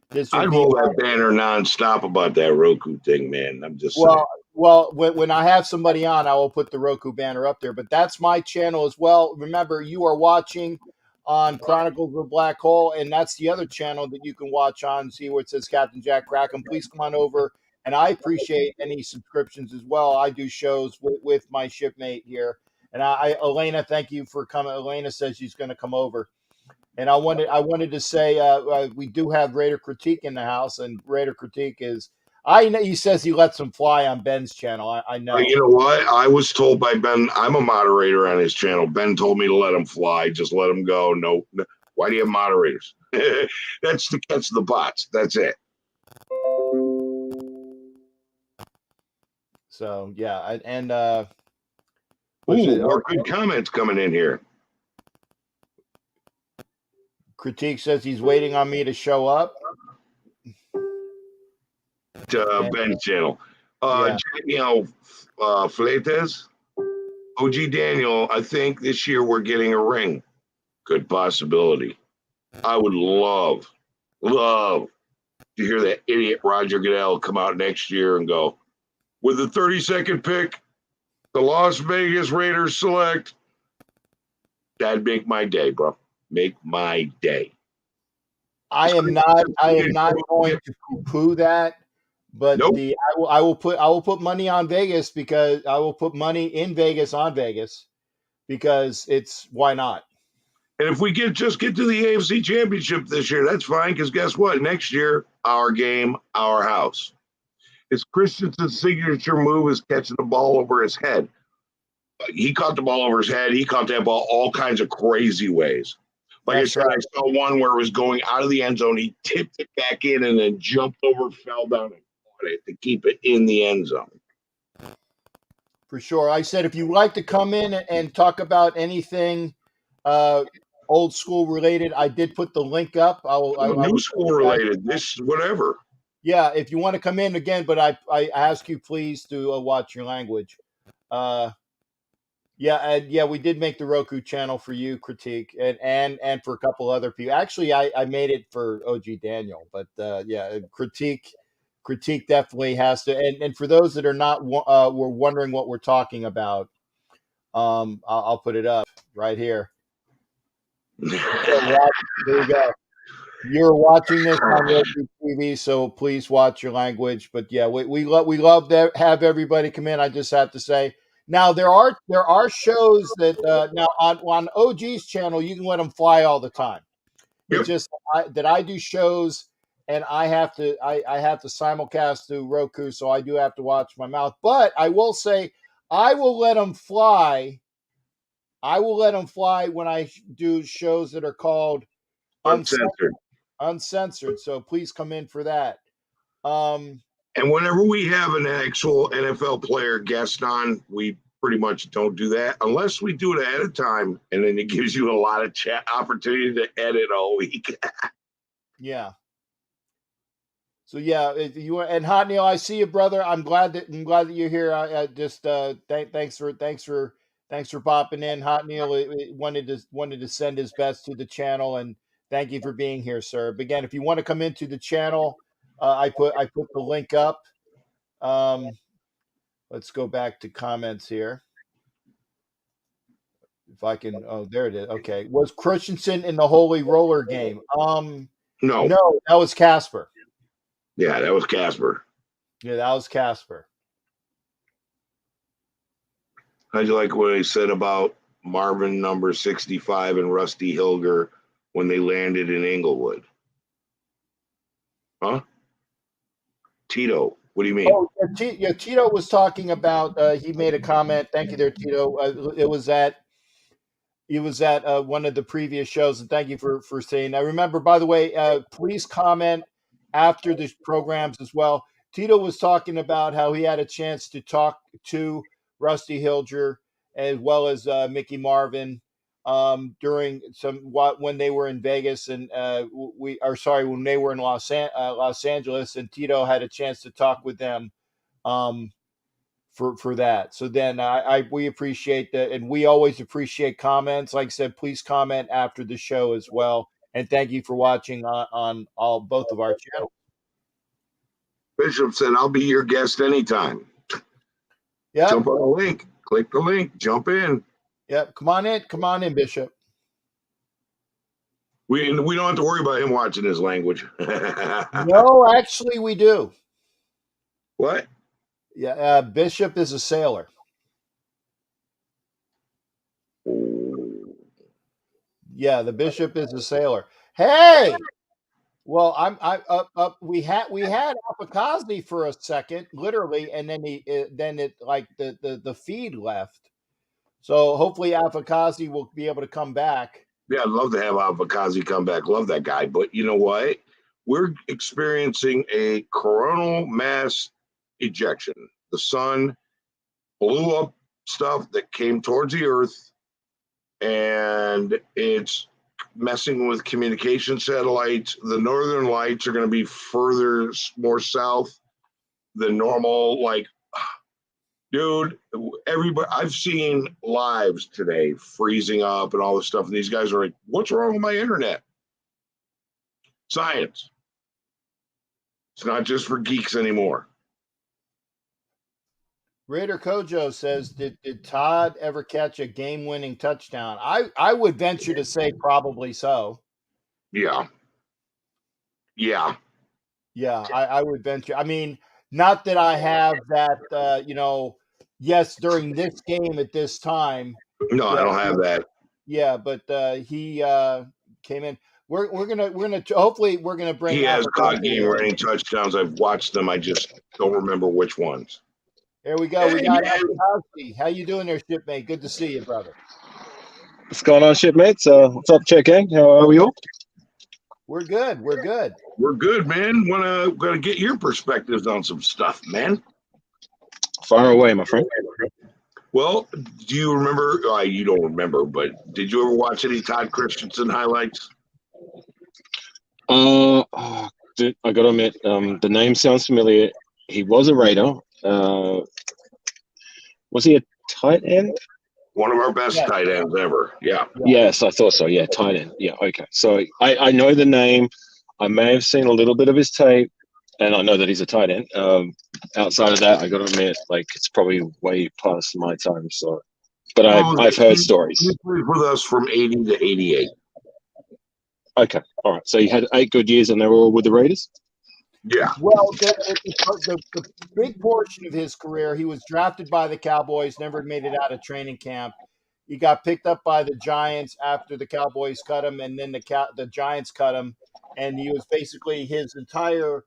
This will I'd be roll that banner nonstop about that Roku thing, man. I'm just saying. well, when I have somebody on, I will put the Roku banner up there. But that's my channel as well. Remember, you are watching on Chronicles of a Black Hole, and that's the other channel that you can watch on. See where it says Captain Jack Crackham. Please come on over, and I appreciate any subscriptions as well. I do shows with my shipmate here, and Elena, thank you for coming. Elena says she's going to come over. And I wanted to say we do have Raider Critique in the house, and Raider Critique is I know he says he lets them fly on Ben's channel. I know. You know what? I was told by Ben, I'm a moderator on his channel. Ben told me to let him fly, just let him go. No, why do you have moderators? That's to catch the bots. That's it. So yeah, and Ooh, more good comments coming in here. Critique says he's waiting on me to show up. Ben's channel. Yeah. Daniel Fleites, OG Daniel, I think this year we're getting a ring. Good possibility. I would love to hear that idiot Roger Goodell come out next year and go, with the 32nd pick, the Las Vegas Raiders select. That'd make my day, bro. Make my day. I am not going to poo-poo that, but nope. I will put money on Vegas because I will put money in Vegas on Vegas because it's why not? And if we just get to the AFC Championship this year, that's fine because guess what? Next year, our game, our house. It's Christensen's signature move is catching the ball over his head. He caught the ball over his head. He caught that ball all kinds of crazy ways. Like that's I said, right. I saw one where it was going out of the end zone. He tipped it back in and then jumped over, fell down, and caught it to keep it in the end zone. For sure. I said if you like to come in and talk about anything old school related, I did put the link up. New school related, this whatever. Yeah, if you want to come in again, but I ask you please to watch your language. Yeah, we did make the Roku channel for you, Critique, and for a couple other people. Actually, I made it for OG Daniel, but yeah, Critique definitely has to. And for those that are not were wondering what we're talking about, I'll put it up right here. There you go. You're watching this on Roku TV, so please watch your language. But yeah, we love to have everybody come in. I just have to say. Now there are shows that now on OG's channel you can let them fly all the time. Yep. It's just that I do shows and I have to simulcast through Roku, so I do have to watch my mouth. But I will say I will let them fly. I will let them fly when I do shows that are called uncensored. So please come in for that. And whenever we have an actual NFL player guest on, we pretty much don't do that unless we do it ahead of time, and then it gives you a lot of chat opportunity to edit all week. Yeah. So yeah, you and Hot Neil, I see you, brother. I'm glad that you're here. I just thanks for popping in. Hot Neil wanted to send his best to the channel, and thank you for being here, sir. But again, if you want to come into the channel, I put the link up. Let's go back to comments here. If I can, oh, there it is. Okay, was Christensen in the Holy Roller game? No, that was Casper. Yeah, that was Casper. Yeah, that was Casper. How'd you like what I said about Marvin number 65 and Rusty Hilger when they landed in Inglewood? Huh? Tito, what do you mean? Oh, yeah, Tito was talking about, he made a comment. Thank you there, Tito. It was at one of the previous shows, and thank you for saying that. Remember, by the way, please comment after the programs as well. Tito was talking about how he had a chance to talk to Rusty Hilger as well as Mickey Marvin during when they were in Vegas, and when they were in Los Angeles, and Tito had a chance to talk with them for that. So then we appreciate that, and we always appreciate comments. Like I said, please comment after the show as well. And thank you for watching on all both of our channels. Bishop said, "I'll be your guest anytime." Yep. Jump on the link. Click the link. Jump in. Yep. Come on in. Come on in, Bishop. We don't have to worry about him watching his language. No, actually, we do. What? Yeah, Bishop is a sailor. Yeah, the Bishop is a sailor. Hey, well, I'm up. We had Apikazi for a second, literally, and then it like the feed left. So hopefully Apikazi will be able to come back. Yeah, I'd love to have Avakazi come back. Love that guy. But you know what? We're experiencing a coronal mass ejection. The sun blew up stuff that came towards the Earth, and it's messing with communication satellites. The northern lights are going to be further more south than normal. Like, dude, everybody, I've seen lives today freezing up and all this stuff, and these guys are like, "What's wrong with my internet?" Science. It's not just for geeks anymore. Raider Kojo says, did Todd ever catch a game-winning touchdown? I would venture to say probably so. Yeah. Yeah, I would venture. I mean, not that I have that, yes, during this game at this time. No, Yeah, I don't have that. Yeah, but he came in. We're gonna hopefully we're gonna bring. He has caught Apikazi in. game-winning touchdowns. I've watched them. I just don't remember which ones. Here we go. We got Apikazi. How you doing there, shipmate? Good to see you, brother. What's going on, shipmates? What's up, Check Gang? How are we all? We're good. We're good. We're good, man. Wanna get your perspectives on some stuff, man. Far away, my friend. Well, do you remember? You don't remember, but did you ever watch any Todd Christensen highlights? I gotta admit, the name sounds familiar. He was a Raider. Was he a tight end? One of our best tight ends ever. Yeah. Yes, I thought so. Yeah, tight end. Yeah, okay. So I know the name. I may have seen a little bit of his tape, and I know that he's a tight end. Outside of that, I gotta admit, like, it's probably way past my time. So, but I've heard stories. He played with us from 80 to 88. Okay, all right. So he had 8 good years, and they were all with the Raiders. Yeah. Well, the big portion of his career, he was drafted by the Cowboys, never made it out of training camp. He got picked up by the Giants after the Cowboys cut him, and then the Giants cut him. And he was basically his entire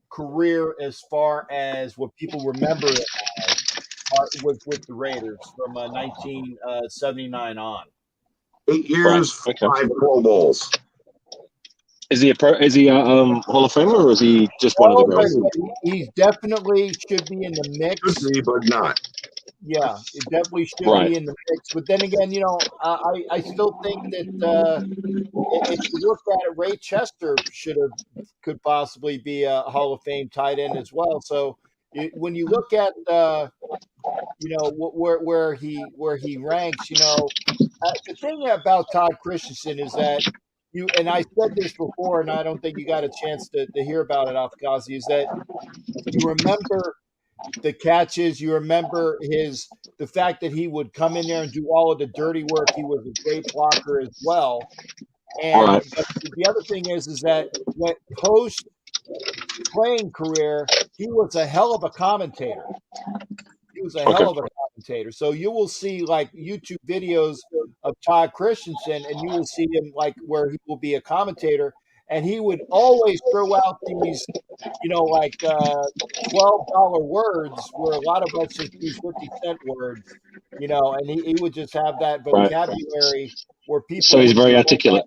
career, as far as what people remember it as, was with the Raiders from 1979 on. 8 years, Right. Okay. 5 Pro Bowls. Is he a Hall of Famer, or is he just one of the Raiders? He definitely should be in the mix. Should be, but not. Yeah, it definitely should be in the mix. But then again, I still think that if you look at it, Ray Chester could possibly be a Hall of Fame tight end as well. So when you look at where he ranks, the thing about Todd Christensen is that and I said this before, and I don't think you got a chance to hear about it, Afghazi, is that you remember the catches, you remember the fact that he would come in there and do all of the dirty work. He was a great blocker as well. And the other thing is that when post playing career, he was a hell of a commentator. He was a hell of a commentator. So you will see like YouTube videos of Todd Christensen, and you will see him like where he will be a commentator, and he would always throw out these, like $12 words where a lot of us just use 50-cent words, and he would just have that vocabulary where people. So he's very articulate.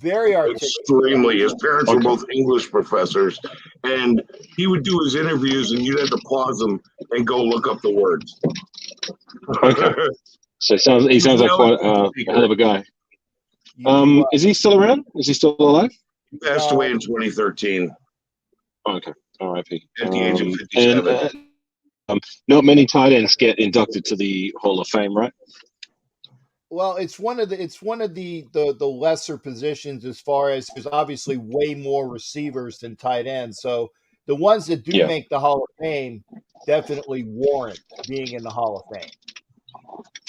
Very articulate. Extremely. His parents were both English professors, and he would do his interviews, and you'd have to pause them and go look up the words. Okay. So he sounds like quite a hell of a guy. Is he still around? Is he still alive? He passed away in 2013. Okay. R.I.P. At the age of 57. Not many tight ends get inducted to the Hall of Fame, right? Well, it's one of the lesser positions as far as there's obviously way more receivers than tight ends. So the ones that do Yeah. make the Hall of Fame definitely warrant being in the Hall of Fame.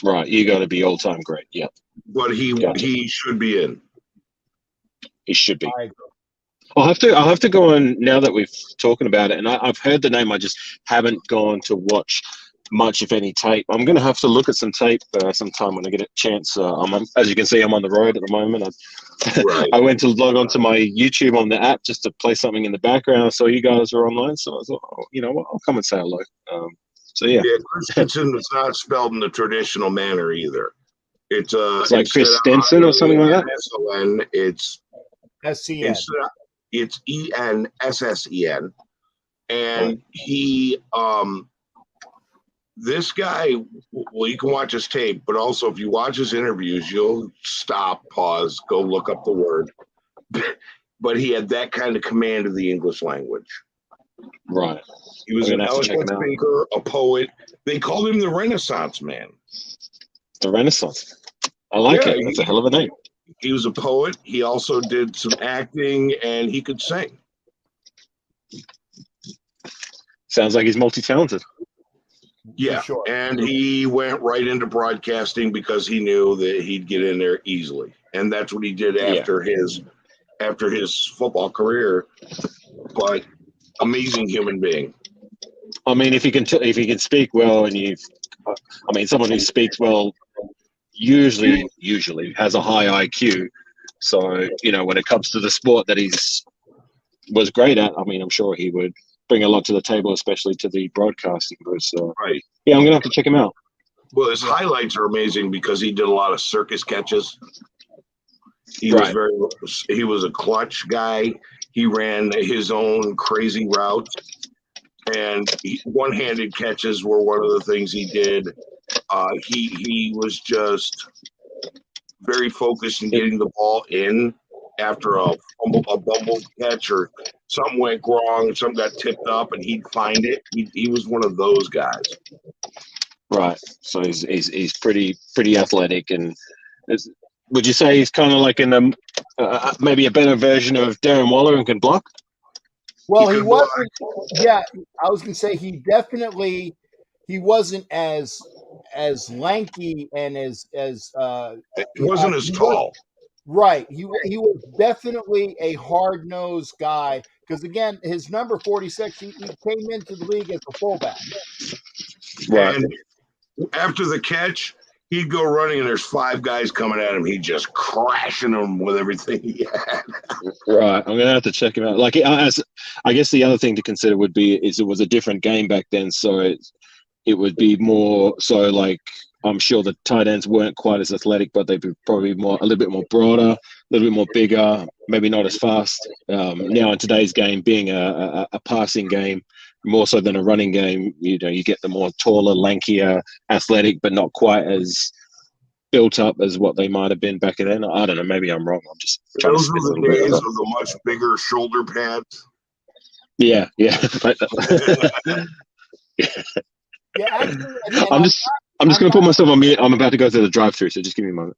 Right. You got to be all time great. Yeah. But he should be in. He should be. I agree. I'll have to go on now that we've talking about it, and I've heard the name. I just haven't gone to watch much, if any, tape. I'm going to have to look at some tape sometime when I get a chance. As you can see, I'm on the road at the moment. Right. I went to log on to my YouTube on the app just to play something in the background. I saw you guys were online, so I thought, you know what, I'll come and say hello. So yeah. Yeah, Christensen is not spelled in the traditional manner either. It's like Christensen or something like that. S-O-N, it's SCN. It's ENSSEN, and he this guy. Well, you can watch his tape, but also if you watch his interviews, you'll stop, pause, go look up the word. But he had that kind of command of the English language. Right. He was an eloquent speaker, a poet. They called him the Renaissance man. The Renaissance. I like it. That's a hell of a name. He was a poet. He also did some acting, and he could sing. Sounds like he's multi-talented. Yeah, sure. And he went right into broadcasting because he knew that he'd get in there easily, and that's what he did after his football career. But amazing human being. I mean, if he can speak well, and someone who speaks well usually has a high IQ. So, when it comes to the sport that was great at, I mean, I'm sure he would bring a lot to the table, especially to the broadcasting. Right. Yeah, I'm going to have to check him out. Well, his highlights are amazing because he did a lot of circus catches. He was a clutch guy. He ran his own crazy routes. And one-handed catches were one of the things he did. He was just very focused in getting the ball in after a bumble catch or something went wrong, something got tipped up, and he'd find it. He was one of those guys. Right. So he's pretty athletic, and would you say he's kind of like in maybe a better version of Darren Waller and can block? Well, he wasn't. Yeah, I was going to say he wasn't as lanky and as he wasn't as tall. Right. He was definitely a hard-nosed guy because, again, his number 46, he came into the league as a fullback. Right. And after the catch, he'd go running, and there's 5 guys coming at him. He'd just crashing them with everything he had. Right. I'm going to have to check him out. Like, I guess the other thing to consider would be is it was a different game back then, so it would be more so like I'm sure the tight ends weren't quite as athletic, but they'd be probably a little bit more broader, a little bit more bigger, maybe not as fast. Now in today's game, being a passing game, more so than a running game, you get the more taller, lankier, athletic, but not quite as built up as what they might have been back then. I don't know. Maybe I'm wrong. I'm just trying those to were the days of the much bigger shoulder pads. Yeah. Yeah, actually, I'm just going to put myself on mute. I'm about to go to the drive-thru, so just give me a moment.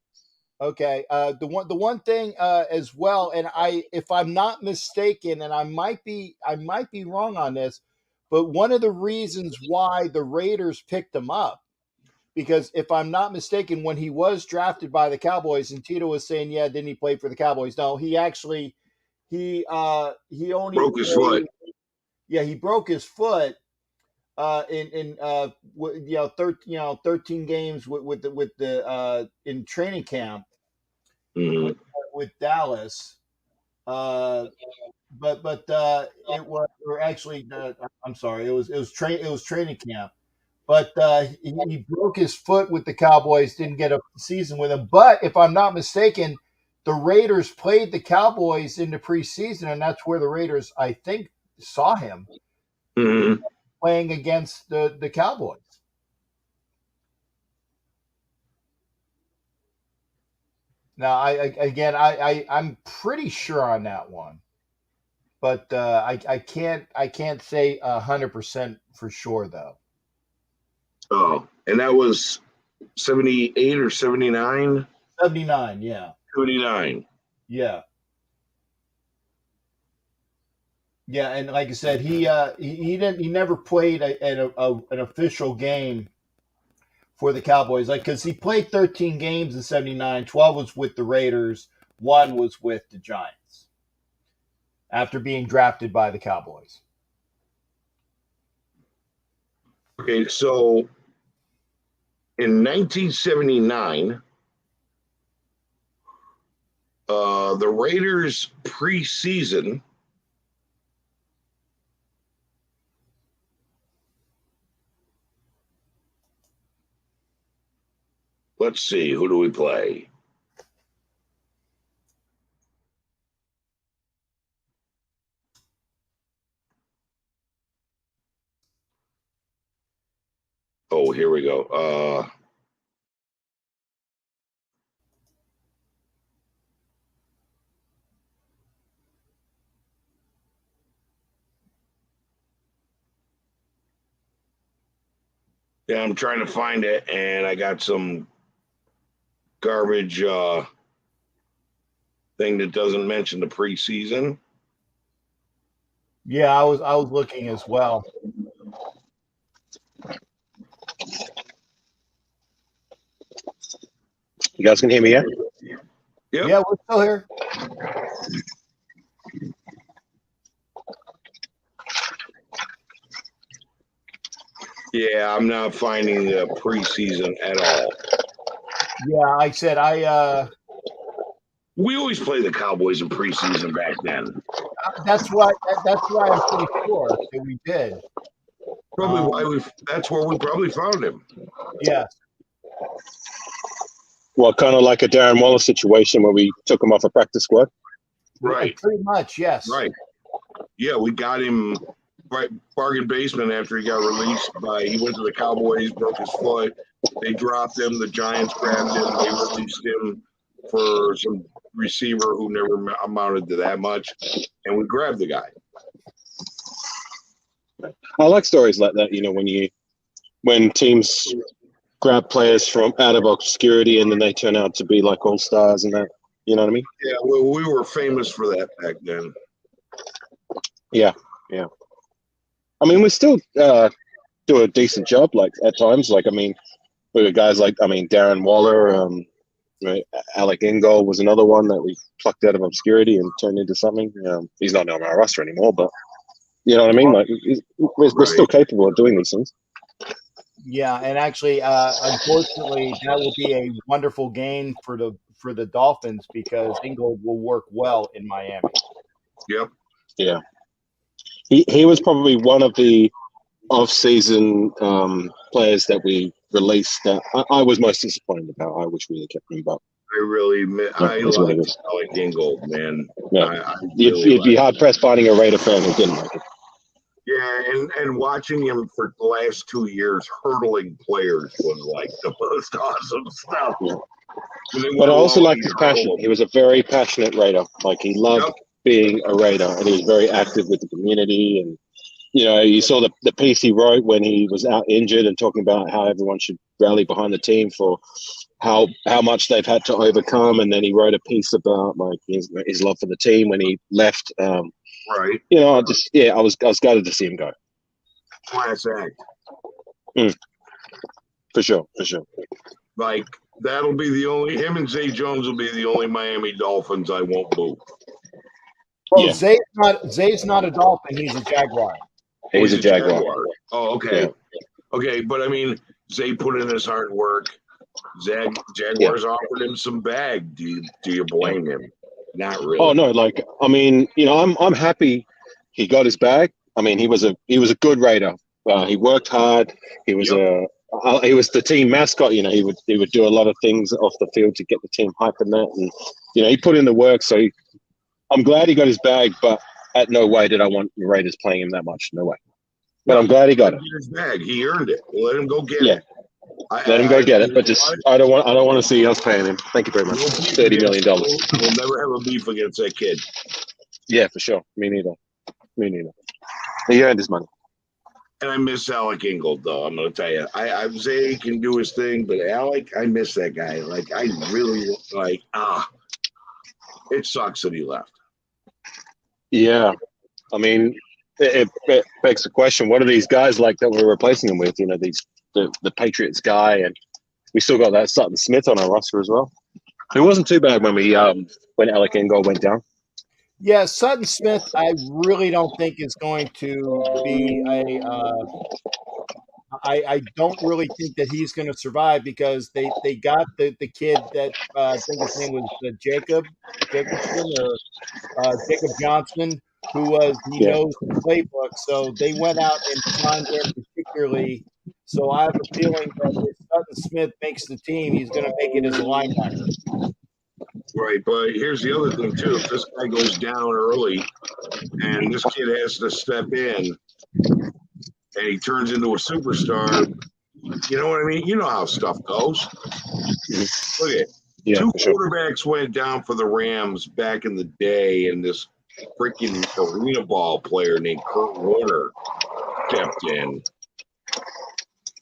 Okay. The one thing as well, and if I'm not mistaken, and I might be wrong on this, but one of the reasons why the Raiders picked him up, because if I'm not mistaken, when he was drafted by the Cowboys, and Tito was saying, yeah, didn't he play for the Cowboys? No, he actually he only broke his foot. Yeah, he broke his foot. In 13 games with the in training camp with Dallas, but it was, or actually I'm sorry, it was training camp, but he broke his foot with the Cowboys, didn't get a season with him. But if I'm not mistaken, the Raiders played the Cowboys in the preseason, and that's where the Raiders, I think, saw him. Mm-hmm. Playing against the Cowboys. Now, I'm pretty sure on that one, but I can't say 100% for sure though. Oh, and that was 78 or 79? 79, yeah. 79. Yeah. Yeah, and like I said, he never played an official game for the Cowboys, like because he played 13 games in '79. 12 was with the Raiders, one was with the Giants after being drafted by the Cowboys. Okay, so in 1979, the Raiders preseason. Let's see, who do we play? Oh, here we go. Yeah, I'm trying to find it, and I got some garbage thing that doesn't mention the preseason. Yeah, I was looking as well. You guys can hear me, yeah? Yep. Yeah, we're still here. Yeah, I'm not finding the preseason at all. Yeah, I said We always play the Cowboys in preseason back then. that's why I'm pretty sure that we did. Probably why that's where we probably found him. Yeah. Well, kind of like a Darren Waller situation where we took him off a practice squad. Right. Pretty much, yes. Right. Yeah, we got him right bargain basement after he got released he went to the Cowboys, broke his foot. They dropped him. The Giants grabbed him. They released him for some receiver who never amounted to that much, and we grabbed the guy. I like stories like that, when teams grab players from out of obscurity and then they turn out to be like all stars and that. You know what I mean? Yeah, well, we were famous for that back then. Yeah. I mean, we still do a decent job, like at times. Like, I mean, we got guys like, Darren Waller, right? Alec Ingold was another one that we plucked out of obscurity and turned into something. He's not on our roster anymore, but you know what I mean? Like, we're still capable of doing these things. Yeah, and actually, unfortunately, that will be a wonderful gain for the Dolphins because Ingold will work well in Miami. Yep. Yeah. He was probably one of the off-season players that we released that I was most disappointed about. I wish we had kept him, but I like Alec Ingold, man. Yeah. You'd be hard-pressed finding a Raider fan who didn't like it. Yeah, and watching him for the last 2 years hurdling players was like the most awesome stuff. Yeah. But I also liked his passion. He was a very passionate Raider. Like, he loved being a Raider, and he was very active with the community. And you saw the piece he wrote when he was out injured and talking about how everyone should rally behind the team for how much they've had to overcome. And then he wrote a piece about like his love for the team when he left. Right. I was gutted to see him go. Class act. For sure. Like, that'll be him and Zay Jones will be the only Miami Dolphins I won't boo. Well, yeah. Zay's not a Dolphin. He's a Jaguar. He's a Jaguar. Oh, okay. Yeah. Okay, but I mean, Zay put in his hard work. Jaguars offered him some bag. Do you blame him? Not really. Oh no, like I mean, I'm happy he got his bag. I mean, he was a good Raider. He worked hard. He was he was the team mascot. He would do a lot of things off the field to get the team hype and that, and he put in the work. So I'm glad he got his bag, but at no way did I want the Raiders playing him that much. No way. But I'm glad he got it. His bag. He earned it. Let him go get it. Let him go get it, but just I don't want to see us paying him. Thank you very much. $30 million. We'll never have a beef against that kid. Yeah, for sure. Me neither. He earned his money. And I miss Alec Ingold, though. I'm going to tell you. I Zay can do his thing, but Alec, I miss that guy. Like, I really, it sucks that he left. Yeah. I mean, it begs the question, what are these guys like that we're replacing him with? You know, the Patriots guy, and we still got that Sutton Smith on our roster as well. It wasn't too bad when Alec Ingold went down. Yeah, Sutton Smith, I really don't think is going to be a. I don't really think that he's going to survive because they got the kid that I think his name was Jacobson or Jacob Johnson, he Yeah. knows the playbook. So they went out and signed him particularly. So I have a feeling that if Sutton Smith makes the team, he's going to make it as a linebacker. Right, but here's the other thing, too. If this guy goes down early and this kid has to step in and he turns into a superstar, you know what I mean? You know how stuff goes. Look at it. Yeah, Two sure. quarterbacks went down for the Rams back in the day, and this freaking arena ball player named Kurt Warner stepped in,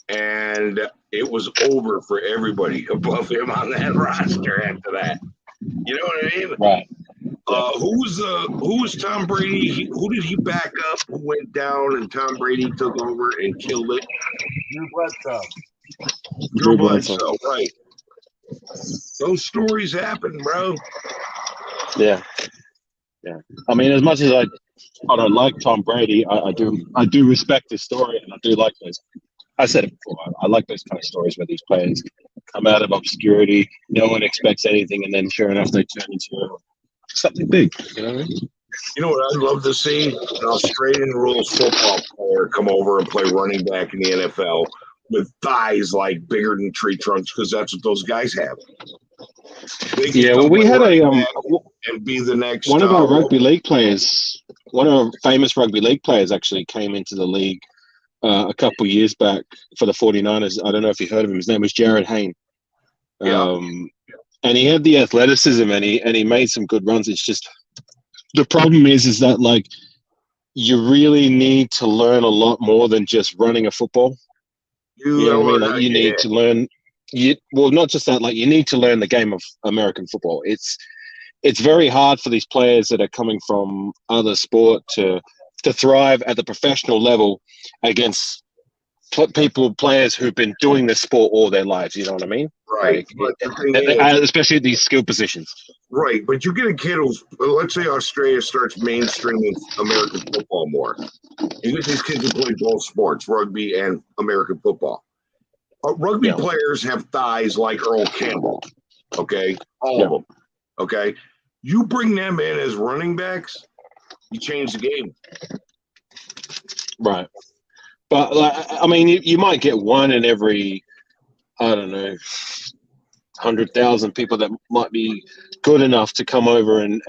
and it was over for everybody above him on that roster after that. You know what I mean? Right. Who was Tom Brady? Who did he back up? Who went down and Tom Brady took over and killed it? Drew Bledsoe. Drew Bledsoe, right? Those stories happen, bro. Yeah. Yeah. I mean, as much as I don't like Tom Brady, I do respect his story, and I do like those. I said it before. I like those kind of stories where these players come out of obscurity, no one expects anything, and then sure enough, they turn into something big. You know what I mean? You know what I'd love to see? An Australian rules football player come over and play running back in the NFL with thighs like bigger than tree trunks, because that's what those guys have. Yeah, well, we had and be the next one of our rugby league players. One of our famous rugby league players actually came into the league a couple years back for the 49ers. I don't know if you heard of him. His name was Jared Hayne. Yeah. And he had the athleticism, and he made some good runs. It's just the problem is that like you really need to learn a lot more than just running a football. You know what I mean? Like you need to learn. Not just that. Like you need to learn the game of American football. It's very hard for these players that are coming from other sport to thrive at the professional level against players who've been doing this sport all their lives. You know what I mean? Right. Like, especially at these skill positions. Right. But you get a kid who's, let's say Australia starts mainstreaming American football more. You get these kids who play both sports, rugby and American football. Rugby players have thighs like Earl Campbell. Okay. All of them. Okay. You bring them in as running backs, you change the game. Right. But, like, I mean, you might get one in every, I don't know, 100,000 people that might be good enough to come over and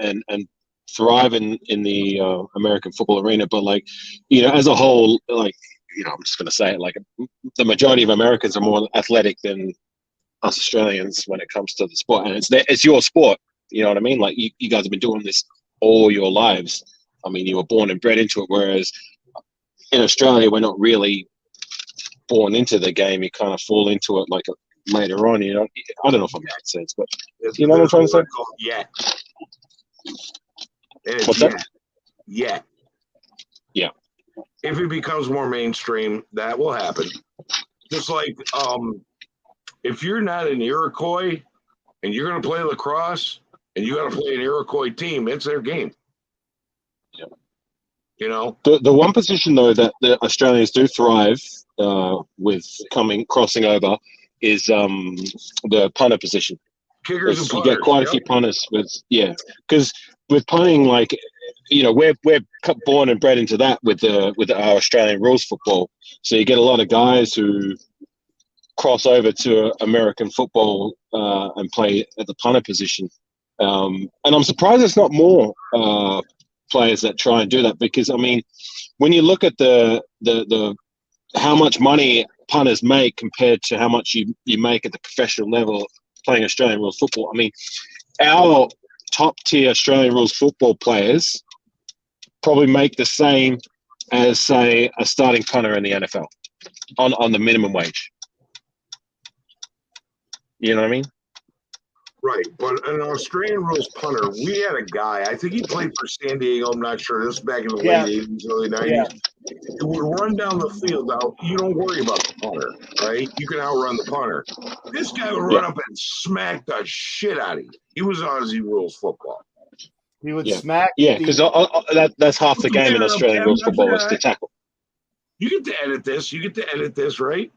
thrive in the American football arena. But, like, you know, as a whole, like, you know, I'm just going to say it, like, the majority of Americans are more athletic than us Australians when it comes to the sport. And it's your sport. You know what I mean? Like, you guys have been doing this all your lives. I mean, you were born and bred into it, whereas in Australia, we're not really born into the game. You kind of fall into it like later on. You know, I don't know if I'm making sense, but you know what I'm trying to say? Yeah. What's that? Yeah. Yeah. If it becomes more mainstream, that will happen. Just like if you're not an Iroquois and you're going to play lacrosse and you got to play an Iroquois team, it's their game. Yeah. You know, the one position though that the Australians do thrive with crossing over is the punter position. Kickers and punters. You get quite a few punters because with punting, like, you know, we're born and bred into that with our Australian rules football. So you get a lot of guys who cross over to American football and play at the punter position. And I'm surprised there's not more players that try and do that, because I mean, when you look at the how much money punters make compared to how much you make at the professional level playing Australian rules football, I mean, our top tier Australian rules football players probably make the same as say a starting punter in the NFL on the minimum wage. You know what I mean? Right, but an Australian rules punter, we had a guy, I think he played for San Diego, I'm not sure, this was back in the Yeah. late 80s, early 90s. Yeah. It would run down the field. Now, you don't worry about the punter, right? You can outrun the punter. This guy would run up and smack the shit out of you. He was Aussie rules football. He would smack. Yeah, because that's half the game in Australian rules football is to tackle. You get to edit this. You get to edit this, right?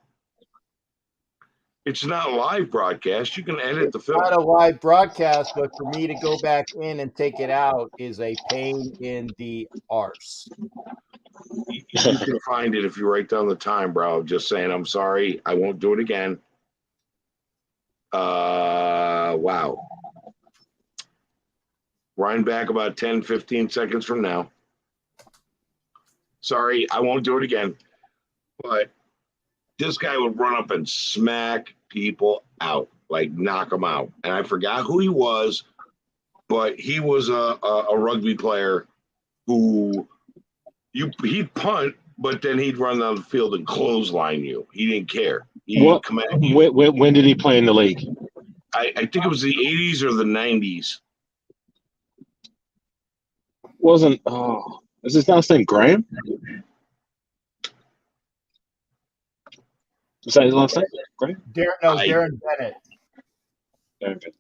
It's not a live broadcast. You can edit the film. Not a live broadcast, but for me to go back in and take it out is a pain in the arse. You can find it if you write down the time, bro. Just saying, I'm sorry. I won't do it again. Wow. Run back about 10, 15 seconds from now. Sorry, I won't do it again. But this guy would run up and smack people out, like knock them out. And I forgot who he was, but he was a rugby player who he'd punt, but then he'd run down the field and clothesline you. He didn't care. When did he play in the league? I think it was the 80s or the 90s. Is his last name Graham? Is that his last name? Graham? Darren Bennett. Darren Bennett.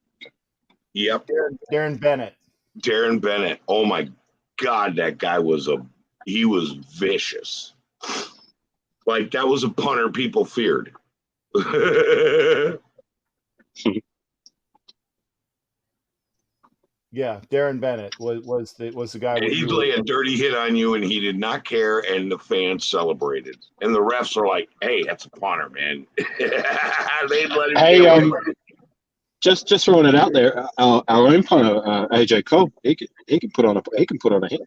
Yep. Darren Bennett. Darren Bennett. Oh my God, that guy was vicious. Like that was a punter people feared. Yeah, Darren Bennett was the guy. And he'd lay a dirty hit on you, and he did not care, and the fans celebrated. And the refs are like, "Hey, that's a punter, man." They let him. Hey, just throwing it out there, our own punter, AJ Cole, he can put on a hit.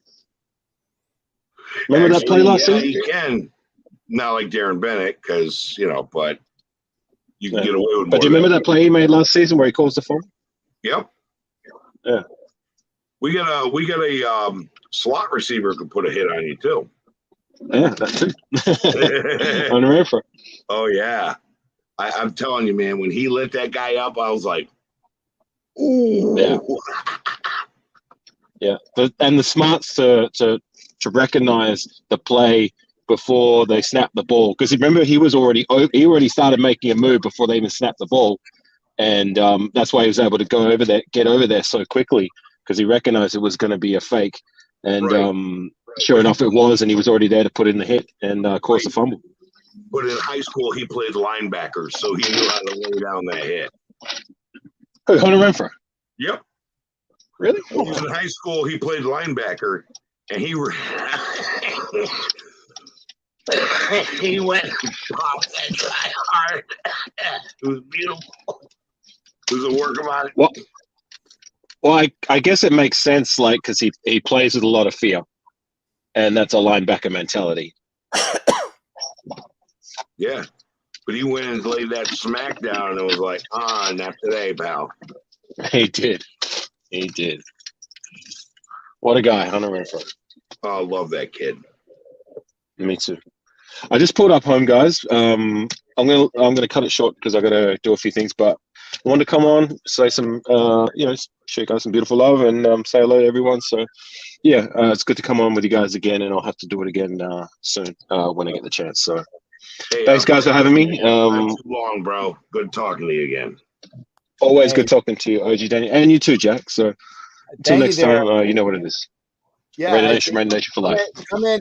Remember that play last season? He can. Not like Darren Bennett, because but you can get away with. But do you remember that play he made last season where he caused the fumble? Yep. Yeah. We got a slot receiver who can put a hit on you too. Yeah, that too. On the river. Oh yeah, I'm telling you, man. When he lit that guy up, I was like, "Ooh." Yeah. And the smarts to recognize the play before they snap the ball, because remember he already started making a move before they even snapped the ball. And that's why he was able to get over there so quickly, because he recognized it was going to be a fake. And sure enough, it was, and he was already there to put in the hit and cause the fumble. But in high school, he played linebacker, so he knew how to lay down that hit. Hey, Hunter Renfrow. Yep. Really? In high school, he played linebacker, and he went and popped that guy hard. It was beautiful. It was a work of art. Well, I guess it makes sense, like, because he plays with a lot of fear, and that's a linebacker mentality. Yeah, but he went and laid that smack down, and it was like, not today, pal. He did. What a guy, Hunter Renfrow. Oh, I love that kid. Me too. I just pulled up home, guys. I'm gonna cut it short because I gotta do a few things, but I wanted to come on, say some, show you guys some beautiful love, and say hello to everyone. So, yeah, it's good to come on with you guys again, and I'll have to do it again soon when I get the chance. So, thanks, guys, for having me. Not too long, bro. Good talking to you again. Always good talking to you, OG Danny, and you too, Jack. So, until next time, you know what it is. Yeah, Raider Nation for life.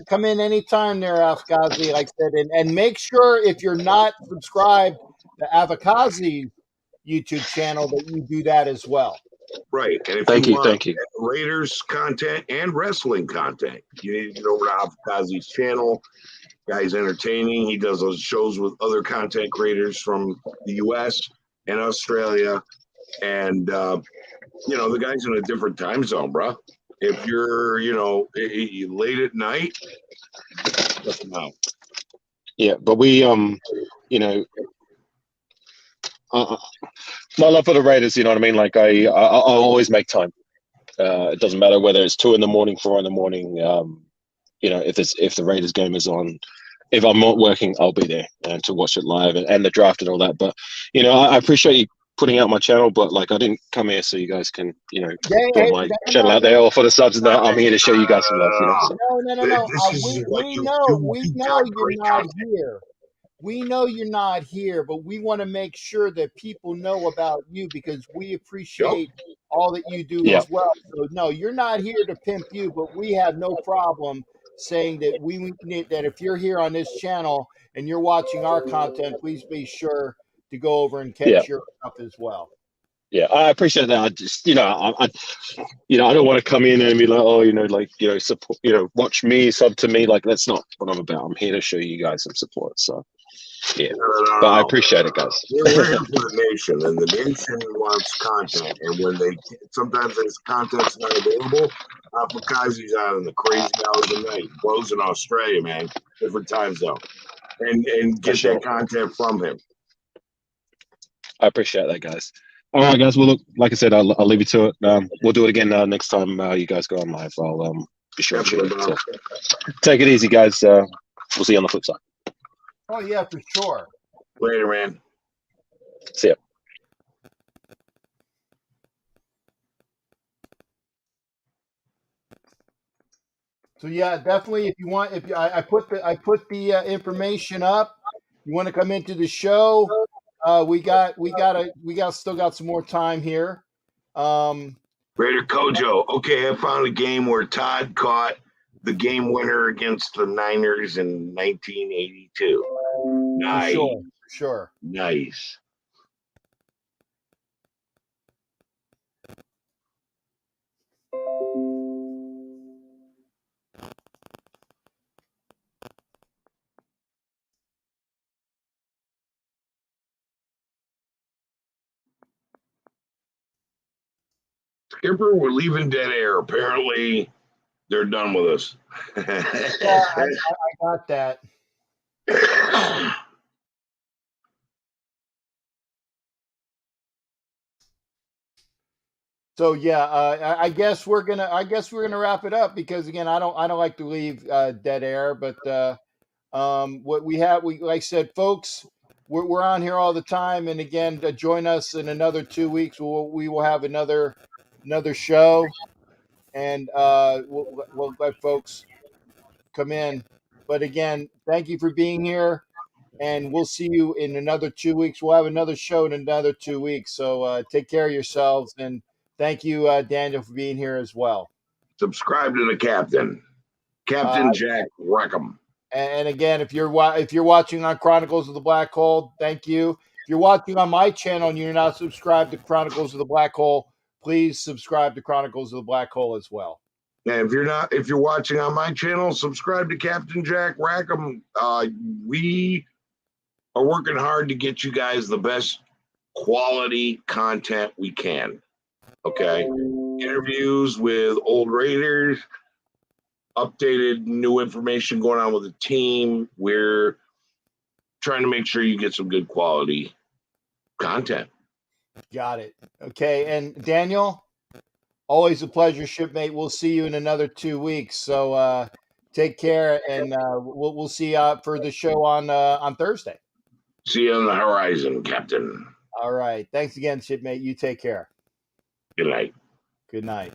Come in anytime there, Afkazi, like I said, and make sure if you're not subscribed to Afkazi's YouTube channel that you do that as well. Right, and if thank you. Raiders content and wrestling content, you need to get over to Afkazi's channel. Guy's entertaining. He does those shows with other content creators from the U.S. and Australia, and the guy's in a different time zone, bro. If you're, late at night, check him out. Yeah, but we, my love for the Raiders, you know what I mean? Like I'll always make time. It doesn't matter whether it's 2 a.m, 4 a.m. if the Raiders game is on, if I'm not working, I'll be there to watch it live and the draft and all that. But I appreciate you putting out my channel, but like I didn't come here so you guys can throw my channel out there or for the subs and that. I'm here to show you guys some love. So. No. This is what We you know do. you're not here. We know you're not here, but we want to make sure that people know about you because we appreciate all that you do as well. So no, you're not here to pimp you, but we have no problem saying that that if you're here on this channel and you're watching our content, please be sure to go over and catch your stuff as well. Yeah, I appreciate that. I just, I don't want to come in and be like, support, watch me, sub to me. Like, that's not what I'm about. I'm here to show you guys some support. So, yeah, but I appreciate it, guys. We're here for the nation, and the nation wants content. And when sometimes there's content's not available, Apakazi's out in the crazy hours of night, blows in Australia, man, different time zone, and get that content from him. I appreciate that, guys. All right, guys. Well, look, like I said, I'll leave you to it. We'll do it again next time you guys go on live. I'll be sure to share it. So, take it easy, guys. We'll see you on the flip side. Oh, yeah, for sure. Later, man. See ya. So yeah, definitely. If you want, I put the information up. You want to come into the show? We still got some more time here. Raider Kojo. Okay, I found a game where Todd caught the game winner against the Niners in 1982. Nice. For sure. Nice. Skipper, we're leaving dead air. Apparently, they're done with us. Yeah, I got that. So yeah, I guess we're gonna wrap it up because again, I don't like to leave dead air, but what we like I said, folks, we're on here all the time, and again, join us in another 2 weeks. We will have another show, and we'll let folks come in. But again, thank you for being here, and we'll see you in another 2 weeks. We'll have another show in another 2 weeks. So take care of yourselves, and thank you, Daniel, for being here as well. Subscribe to the Captain Jack Rackham. And again, if you're watching on Chronicles of the Black Hole, thank you. If you're watching on my channel and you're not subscribed to Chronicles of the Black Hole, please subscribe to Chronicles of the Black Hole as well. And if you're watching on my channel, subscribe to Captain Jack Rackham. We are working hard to get you guys the best quality content we can. Okay, interviews with old Raiders, updated new information going on with the team. We're trying to make sure you get some good quality content. Got it. Okay, and Daniel, always a pleasure, shipmate. We'll see you in another 2 weeks. So take care, and we'll see you for the show on Thursday. See you on the horizon, Captain. All right. Thanks again, shipmate. You take care. Good night. Good night.